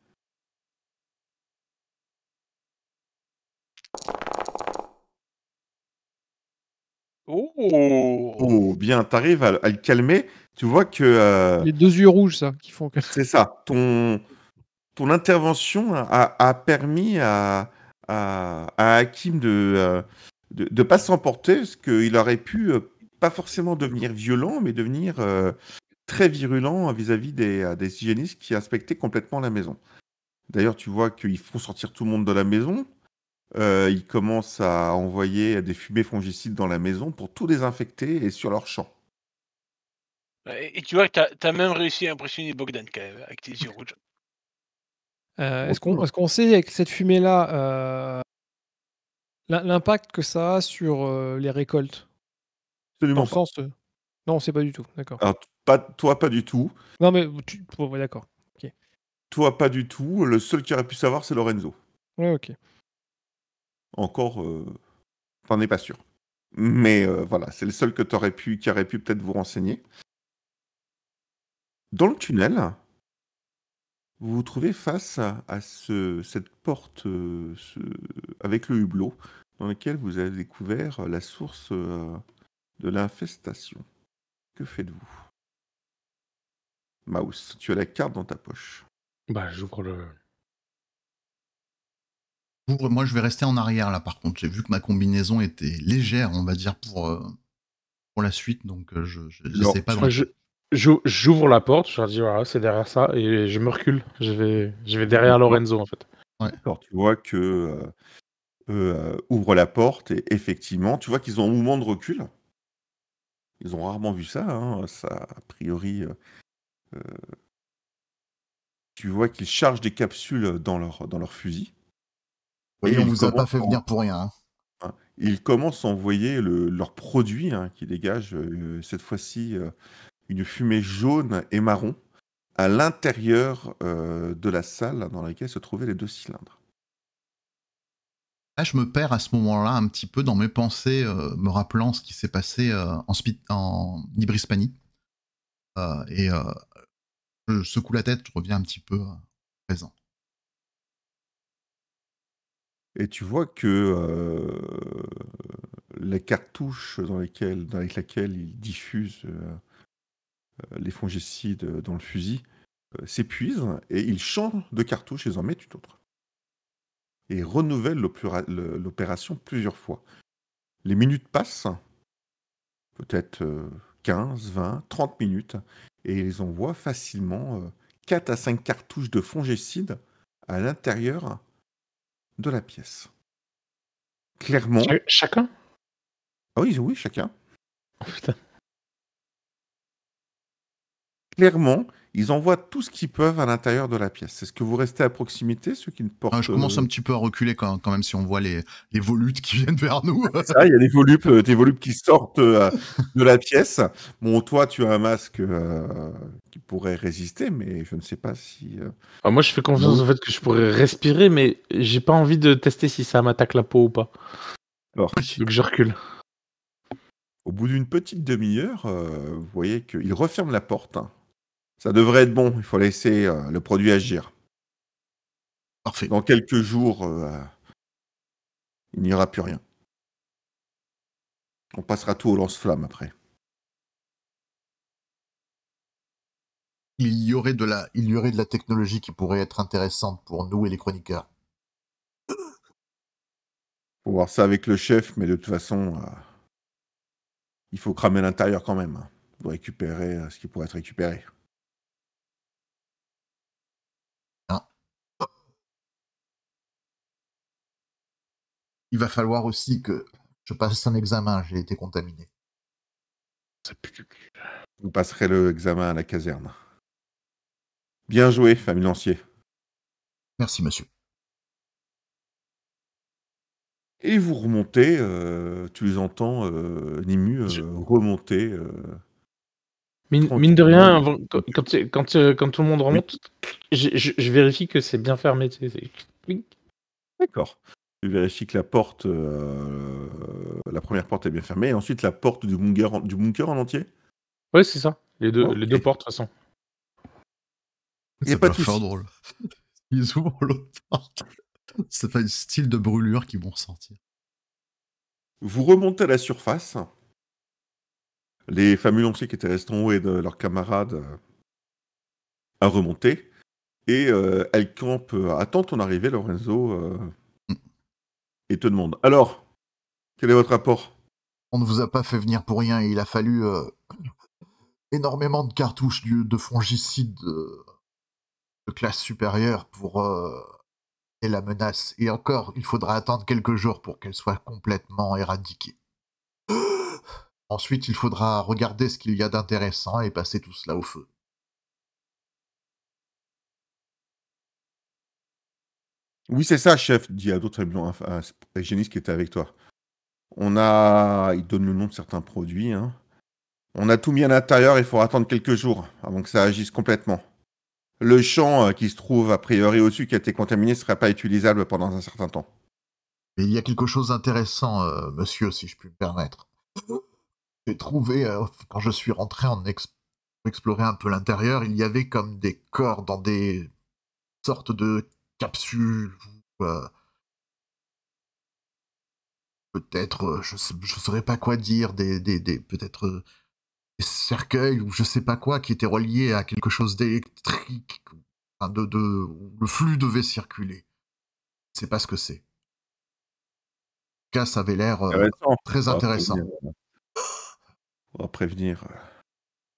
Oh, Oh, bien, t'arrives à le calmer. Tu vois que Les 2 yeux rouges, ça, qui font que. c'est ça. Ton intervention a permis à Hakim de pas s'emporter, parce qu'il aurait pu pas forcément devenir violent, mais devenir très virulent vis-à-vis des hygiénistes qui inspectaient complètement la maison. D'ailleurs, tu vois qu'ils font sortir tout le monde de la maison. Ils commencent à envoyer des fumées fongicides dans la maison pour tout désinfecter et sur leur champ. Et tu vois que t'as même réussi à impressionner Bogdan quand même, avec tes yeux rouges. Est-ce qu'on sait avec cette fumée-là l'impact que ça a sur les récoltes? Dans Absolument le pas. sens. Non, c'est pas du tout, d'accord. Alors, toi, pas du tout. Non, mais ouais, d'accord. Toi, pas du tout. Le seul qui aurait pu savoir, c'est Lorenzo. Ouais, ok. Encore, t'en es pas sûr. Mais voilà, c'est le seul qui aurait pu peut-être vous renseigner. Dans le tunnel, vous vous trouvez face à cette porte avec le hublot, dans lequel vous avez découvert la source de l'infestation. Que faites-vous? Mouse, tu as la carte dans ta poche. Bah, j'ouvre le. Moi, je vais rester en arrière, là, par contre. J'ai vu que ma combinaison était légère, on va dire, pour la suite, donc je n'essaie pas de... Moi, j'ouvre la porte, je leur dis voilà, c'est derrière ça, et je me recule. Je vais derrière Lorenzo, en fait. Ouais. D'accord, tu vois que eux ouvrent la porte et effectivement, tu vois qu'ils ont un mouvement de recul. Ils ont rarement vu ça, hein. Ça, a priori, tu vois qu'ils chargent des capsules dans leur fusil Vous et voyez, on vous a pas fait venir pour rien. ils commencent à envoyer leur produit qui dégage cette fois-ci une fumée jaune et marron à l'intérieur de la salle dans laquelle se trouvaient les 2 cylindres. Là, je me perds à ce moment-là un petit peu dans mes pensées, me rappelant ce qui s'est passé en Ibris-Pany. Et je secoue la tête, je reviens un petit peu présent. Et tu vois que les cartouches avec laquelle ils diffusent les fongicides dans le fusil s'épuisent et ils changent de cartouche, ils en mettent une autre. Et renouvellent l'opération plusieurs fois. Les minutes passent, peut-être 15, 20, 30 minutes, et ils envoient facilement 4 à 5 cartouches de fongicides à l'intérieur de la pièce. Clairement, Chacun? ah oui, oui, chacun. Oh, putain. Clairement, ils envoient tout ce qu'ils peuvent à l'intérieur de la pièce. Est-ce que vous restez à proximité, ceux qui ne portent... Je commence un petit peu à reculer quand même si on voit les volutes qui viennent vers nous. C'est ça, il y a des volupes qui sortent de la pièce. Bon, toi, tu as un masque qui pourrait résister, mais je ne sais pas si... Moi, je fais confiance au fait que je pourrais respirer, mais j'ai pas envie de tester si ça m'attaque la peau ou pas. Alors, Donc je recule. au bout d'une petite demi-heure, vous voyez qu'il referme la porte. Ça devrait être bon, il faut laisser le produit agir. Parfait. Dans quelques jours, il n'y aura plus rien. On passera tout au lance-flamme après. Il y aurait de la technologie qui pourrait être intéressante pour nous et les chroniqueurs. Faut voir ça avec le chef, mais de toute façon, il faut cramer l'intérieur quand même. Pour récupérer ce qui pourrait être récupéré. Il va falloir aussi que je passe un examen, j'ai été contaminé. Ça pue du cul. Vous passerez l'examen à la caserne. Bien joué, famille Lancier. Merci, monsieur. Et vous remontez, tu les entends, Nimu, remonter. Mine de rien, quand tout le monde remonte, je vérifie que c'est bien fermé. Tu sais, D'accord. Tu vérifies que la porte, la première porte est bien fermée, et ensuite la porte du bunker en entier. Ouais, c'est ça. Les deux, Ok. les deux portes, de toute façon. Y a Ça pas peut de faire souci. drôle. Ils ouvrent l'autre porte. Ça fait un style de brûlure qui vont ressortir. Vous remontez à la surface. Les fameux lanciers qui étaient restés en haut et de leurs camarades à remonter. Et elle campe, attend ton arrivée, Lorenzo, et te demande. Alors, quel est votre rapport? On ne vous a pas fait venir pour rien et il a fallu énormément de cartouches de fongicides de classe supérieure pour et la menace. Et encore, il faudra attendre quelques jours pour qu'elle soit complètement éradiquée. Ensuite, il faudra regarder ce qu'il y a d'intéressant et passer tout cela au feu. Oui, c'est ça, chef, dit à d'autres hygiénistes qui étaient avec toi. Il donne le nom de certains produits. On a tout mis à l'intérieur, il faut attendre quelques jours avant que ça agisse complètement. Le champ qui se trouve a priori au-dessus, qui a été contaminé, ne serait pas utilisable pendant un certain temps. Mais il y a quelque chose d'intéressant, monsieur, si je puis me permettre. J'ai trouvé, quand je suis rentré pour explorer un peu l'intérieur, il y avait comme des corps dans des sortes de capsules, peut-être, je saurais pas quoi dire, peut-être des cercueils ou je sais pas quoi qui étaient reliés à quelque chose d'électrique, enfin où le flux devait circuler. Je sais pas ce que c'est. En tout cas, ça avait l'air Intéressant. très intéressant. On va prévenir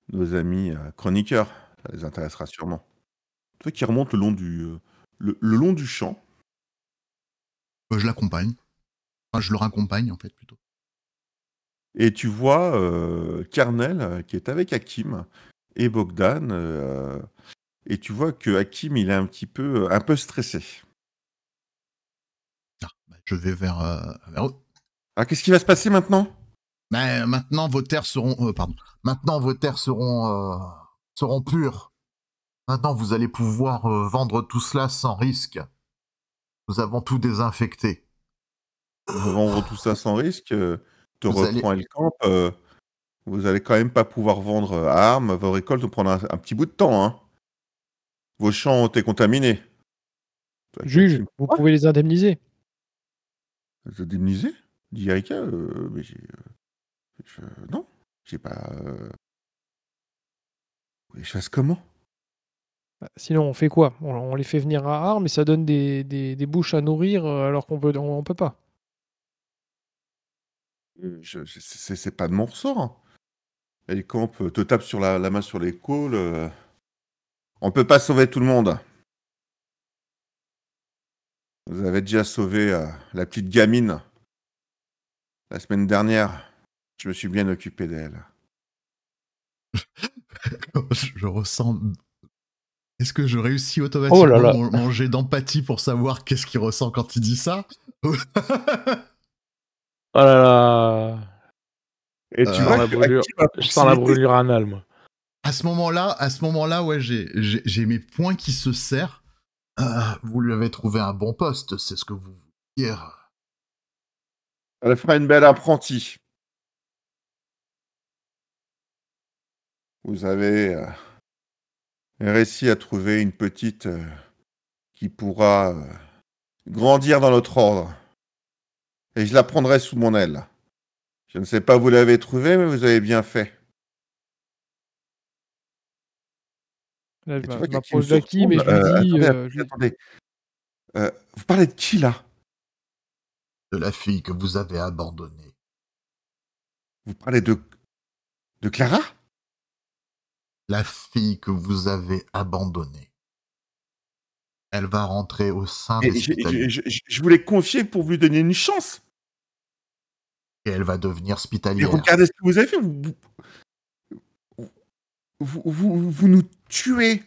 nos amis chroniqueurs. Ça les intéressera sûrement. Tu vois qu'ils remontent le long du champ. Je l'accompagne. Enfin, je le raccompagne, en fait, plutôt. Et tu vois Kernel qui est avec Hakim et Bogdan. Et tu vois que Hakim, il est un peu stressé. Ah, je vais vers eux. Ah, qu'est-ce qui va se passer maintenant? Mais maintenant, vos terres seront... pardon. Maintenant, vos terres seront pures. Maintenant, vous allez pouvoir vendre tout cela sans risque. Nous avons tout désinfecté. Vendre tout ça sans risque, te Vous allez- reprends Elcamp, vous allez quand même pas pouvoir vendre à armes, vos récoltes vont prendre un petit bout de temps, hein. Vos champs ont été contaminés. Toi, Juge, Hakim, vous quoi? pouvez les indemniser. Les indemniser? Dit Erika, mais non, j'ai pas. Vous voulez que je fasse comment? Bah, sinon, on fait quoi? On les fait venir à Armes et ça donne des bouches à nourrir alors on peut pas. C'est pas de mon ressort, hein. Elcamp te tape sur la main sur l'épaule. On peut pas sauver tout le monde. Vous avez déjà sauvé la petite gamine la semaine dernière. Je me suis bien occupé d'elle. Je ressens... Est-ce que je réussis Oh là automatiquement là. mon jet d'empathie pour savoir qu'est-ce qu'il ressent quand il dit ça? Oh là là. Et Je tu sens vois la que brûlure. Hakim à Je sens la proximité. brûlure anale, moi. À ce moment-là, ouais, j'ai mes poings qui se serrent. Vous lui avez trouvé un bon poste, c'est ce que vous voulez dire. Elle fera une belle apprentie. Vous avez réussi à trouver une petite qui pourra grandir dans notre ordre. Et je la prendrai sous mon aile. Je ne sais pas où vous l'avez trouvée, mais vous avez bien fait. Là, Et je tu vois qu'Hakim m'approche se d'Hakim et retourne. je lui dis... Attendez. Vous parlez de qui, là? De la fille que vous avez abandonnée. Vous parlez de Clara? La fille que vous avez abandonnée. Elle va rentrer au sein Et des Spitaliers. je vous l'ai confiée pour vous donner une chance. Et elle va devenir Et hospitalière. regardez ce que vous avez fait. Vous nous tuez.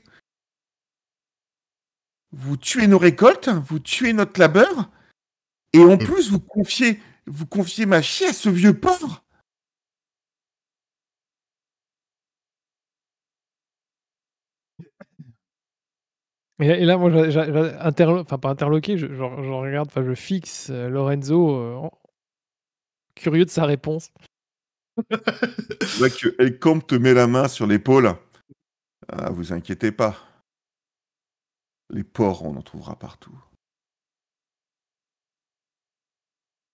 Vous tuez nos récoltes, vous tuez notre labeur, et en plus vous confiez ma fille à ce vieux pauvre. Et là, moi, enfin, pas interloqué, je regarde, enfin, je fixe Lorenzo, curieux de sa réponse. Tu vois que Elcamp te met la main sur l'épaule. Ah, vous inquiétez pas. Les porcs, on en trouvera partout.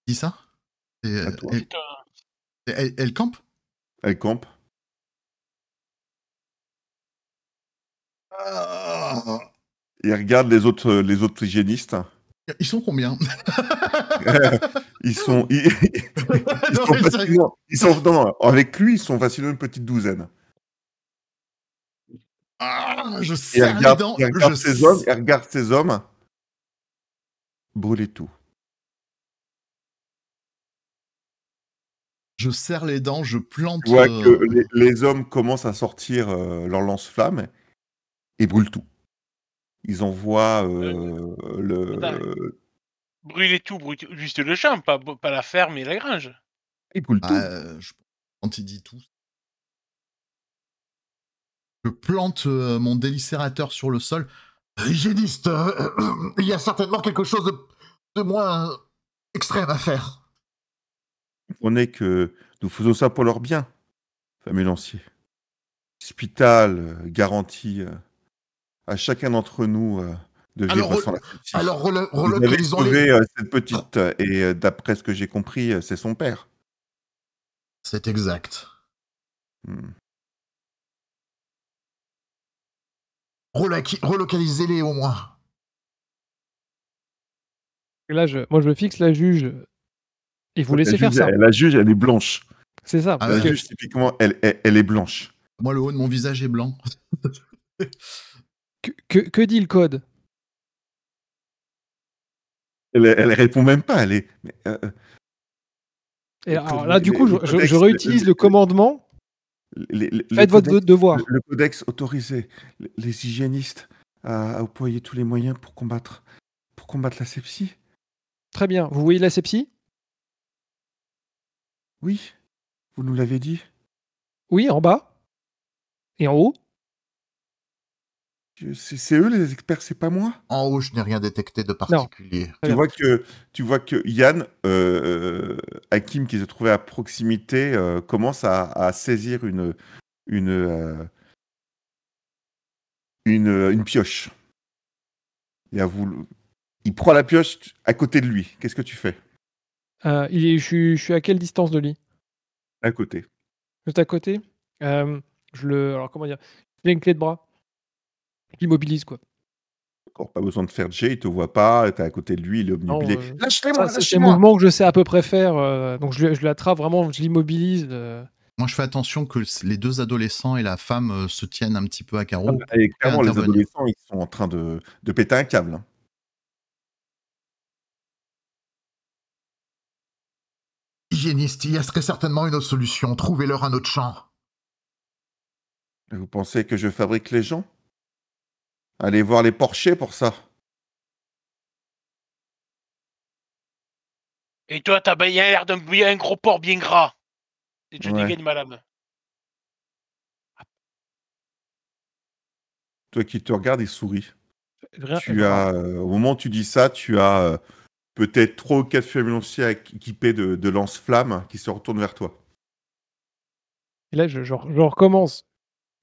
Dis ça? À toi. Elle campe? Elcamp. Il regarde les autres hygiénistes. Ils sont combien? Non, avec lui, ils sont facilement une petite douzaine. Je Et serre les dents. il regarde ces hommes. Brûlez tout. Je serre les dents, je plante... Tu vois que les hommes commencent à sortir leur lance-flamme et brûlent tout. Ils envoient Brûler tout, juste le champ, pas la ferme et la grange. Ils brûlent tout. Quand il dit tout... Je plante mon délicérateur sur le sol. Hygiéniste, il y a certainement quelque chose de moins extrême à faire. Comprenez que nous faisons ça pour leur bien, fameux lancier. Hospital garantit à chacun d'entre nous de vivre sans la petite. Alors Vous avez relocalisons-les. sauvé cette petite, et d'après ce que j'ai compris, c'est son père. C'est exact. Relocalisez-les au moins. Et là, moi, je fixe la juge et vous laissez faire ça. La juge, elle est blanche. C'est ça. La juge, typiquement, elle est blanche. Moi, le haut de mon visage est blanc. Que dit le code? Elle répond même pas. Elle est. Mais, Et les alors codes- là, du coup, les codex, je réutilise le commandement. le Faites votre codex, devoir. le codex autorisé les hygiénistes à employer tous les moyens pour combattre l'asepsie. Très bien. Vous voyez l'asepsie? Oui, vous nous l'avez dit. Oui, en bas. Et en haut? C'est eux les experts, c'est pas moi. En haut, je n'ai rien détecté de Non. particulier. Très bien. Tu vois que Yann, Hakim, qui se trouvait à proximité, commence à saisir une pioche. Et il prend la pioche à côté de lui. Qu'est-ce que tu fais? Je suis à quelle distance de lui? À côté. Juste à côté? Alors comment dire? J'ai une clé de bras. Je l'immobilise, quoi. D'accord, pas besoin de faire de jet, il te voit pas, t'es à côté de lui, il est Non, obnubilé. Lâchez-moi, ça, c'est un lâchez-moi! mouvement que je sais à peu près faire. Donc je l'attrape vraiment, je l'immobilise. Moi, je fais attention que les deux adolescents et la femme se tiennent un petit peu à carreau. Et pour clairement, les intervenir. adolescents, ils sont en train de péter un câble. Hein. Hygiéniste, il y a très certainement une autre solution. Trouvez-leur un autre champ. Et vous pensez que je fabrique les gens? Allez voir les porchers pour ça. Et toi, t'as bien l'air d'un bien gros porc bien gras. Et tu Ouais. dégaines ma lame. Toi qui te regardes, il sourit. Rien- Au moment où tu dis ça, tu as peut-être 3 ou 4 ambulanciers équipés de lance-flammes qui se retournent vers toi. Et là, je recommence.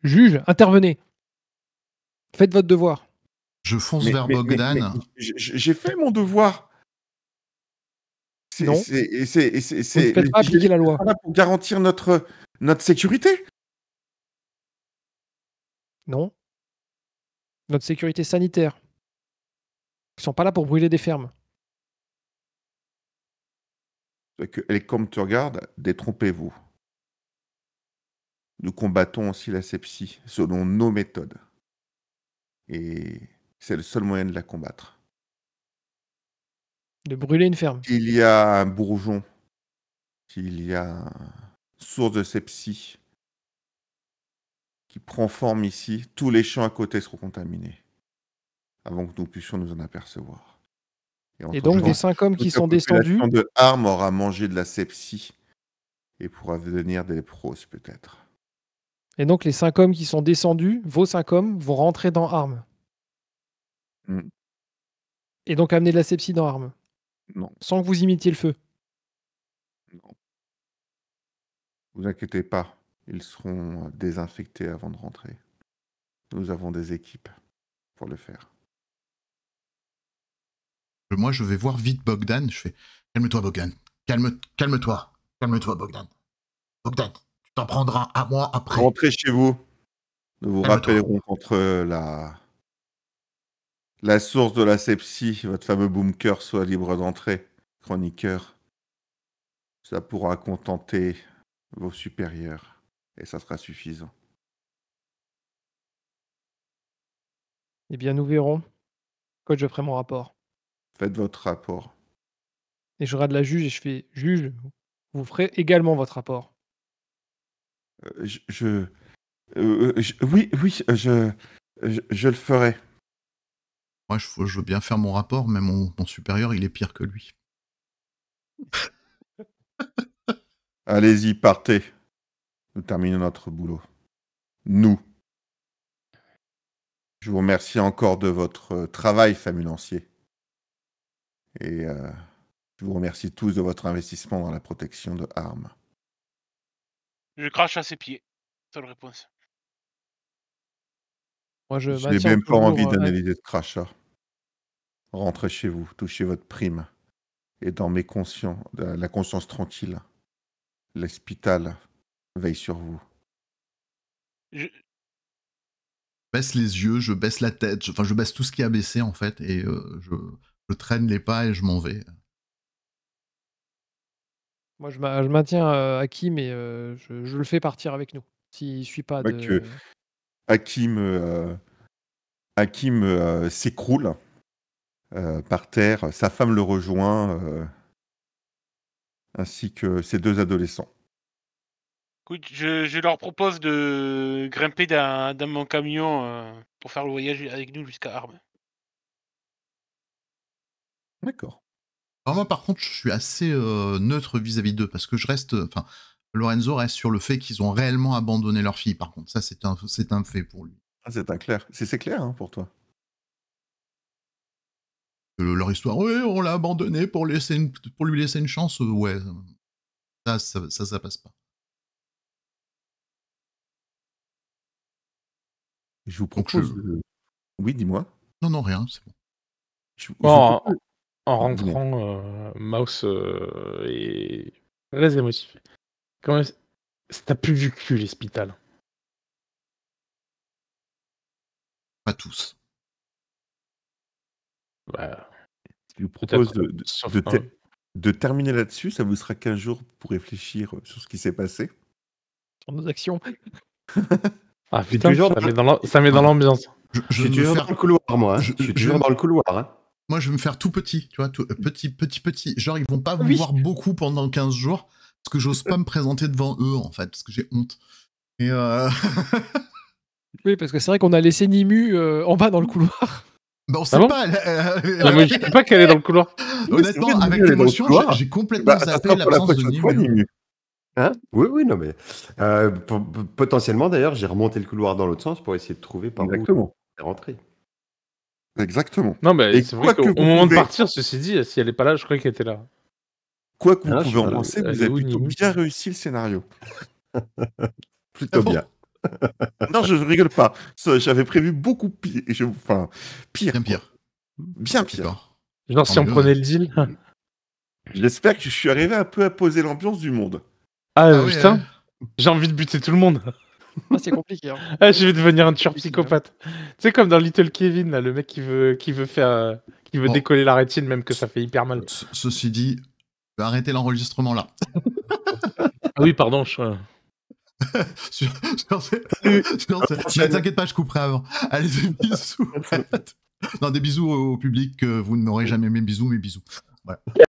Juge, intervenez. Faites votre devoir. Je fonce Mais- vers mais- Bogdan. mais j'ai fait mon devoir. Non. Vous ne faites pas appliquer la loi. Pour garantir notre sécurité. Non. Notre sécurité sanitaire. Ils sont pas là pour brûler des fermes. Et comme tu regardes, détrompez-vous. Nous combattons aussi l'asepsie selon nos méthodes. Et c'est le seul moyen de la combattre. De brûler une ferme. S'il y a un bourgeon, s'il y a une source de sepsie qui prend forme ici, tous les champs à côté seront contaminés avant que nous puissions nous en apercevoir. Et donc, vos 5 hommes qui sont descendus. La population de Armes aura mangé de la sepsie et pourra devenir des léproses peut-être. Et donc, les 5 hommes qui sont descendus, vos 5 hommes, vont rentrer dans Armes. Mm. Et donc, amener de la sepsie dans Armes. Non, Sans que vous imitiez le feu. non. Vous inquiétez pas, ils seront désinfectés avant de rentrer. Nous avons des équipes pour le faire. Moi, je vais voir vite Bogdan. Je fais calme-toi, Bogdan. Calme-toi. Calme-toi, Bogdan. Bogdan, tu t'en prendras à moi après. Rentrez chez vous. Nous vous Calme-toi. rappellerons contre la source de la sepsie, votre fameux bunker, soit libre d'entrée, chroniqueur. Ça pourra contenter vos supérieurs et ça sera suffisant. Eh bien, nous verrons quand je ferai mon rapport. Faites votre rapport. Et je regarde la juge et je fais juge, vous ferez également votre rapport. Oui, je le ferai. Moi, je veux bien faire mon rapport, mais mon supérieur, il est pire que lui. Allez-y, partez. Nous terminons notre boulot. Nous. Je vous remercie encore de votre travail, famulancier. Et je vous remercie tous de votre investissement dans la protection de Armes. Je crache à ses pieds. Seule réponse. Moi, je Je n'ai maintiens même pas toujours, envie d'analyser de crachat. Rentrez chez vous, touchez votre prime. Et dormez conscient, la conscience tranquille. L'hôpital veille sur vous. Je- Baisse les yeux, je baisse la tête, je baisse tout ce qui est abaissé en fait, et je traîne les pas et je m'en vais. Moi, je maintiens Hakim et je le fais partir avec nous. S'il ne suit pas Ouais, de. que Hakim s'écroule. par terre. Sa femme le rejoint, ainsi que ses 2 adolescents. Écoute, je leur propose de grimper dans mon camion pour faire le voyage avec nous jusqu'à Armes. D'accord. Alors moi, par contre, je suis assez neutre vis-à-vis d'eux parce que je reste. Enfin, Lorenzo reste sur le fait qu'ils ont réellement abandonné leur fille. Par contre, ça, c'est un fait pour lui. Ah, c'est clair hein, pour toi. Leur histoire, ouais, on l'a abandonné pour lui laisser une chance, ouais, ça passe pas. Je vous Donc, propose de... Oui, dis-moi. Non, rien, c'est bon. Je vous Bon, propose- en Dis-moi. rentrant, Mouse est très émotif. Comment t'as plus du cul, l'hospital? Pas tous. Bah, Je vous propose peut-être, sauf de terminer là-dessus. Ça vous sera 15 jours pour réfléchir sur ce qui s'est passé. Sur nos actions. Ah putain, toujours ça met dans l'ambiance. Je suis toujours dans le couloir, moi. Je suis toujours dans le couloir. Hein. Moi, je vais me faire tout petit, tu vois, petit. Genre, ils vont pas me voir beaucoup pendant 15 jours parce que j'ose pas me présenter devant eux, en fait, parce que j'ai honte. Et Oui, parce que c'est vrai qu'on a laissé Nimu en bas dans le couloir. bah, on sait bon pas. Moi, je sais pas qu'elle est dans le couloir. Honnêtement, c'est vrai, avec Nimu, elle est dans le l'émotion, couloir. j'ai complètement Ça zappé sera pour la l'absence de prochaine fois, Nimu. Nimu. Hein oui, non, mais potentiellement, d'ailleurs, j'ai remonté le couloir dans l'autre sens pour essayer de trouver par où Exactement. elle est rentrée. Exactement. Non, mais Et c'est quoi vrai que qu'au vous moment de pouvez- partir, ceci dit, si elle est pas là, je croyais qu'elle était là. Quoi que vous Ah, je pouvez suis en pas là. penser, Elle vous est avez où, plutôt Nimu bien réussi le scénario. Plutôt Ah bon bien. Non, je rigole pas. J'avais prévu beaucoup pire. Enfin, pire. Bien pire. Bien pire. D'accord. Genre, si on mieux, prenait le deal. J'espère que je suis arrivé un peu à poser l'ambiance du monde. Ah, Ah oui, putain, j'ai envie de buter tout le monde. Ah, c'est compliqué. Hein. Ah, je vais devenir un tueur Difficile, psychopathe. Tu sais, comme dans Little Kevin, là, le mec qui veut Bon. décoller la rétine, même que ça fait hyper mal. Ceci dit, je vais arrêter l'enregistrement là. Ah oui, pardon. Mais t'inquiète pas, je couperai avant. Allez, des bisous. Non, des bisous au public. Vous n'aurez jamais mes bisous. Voilà.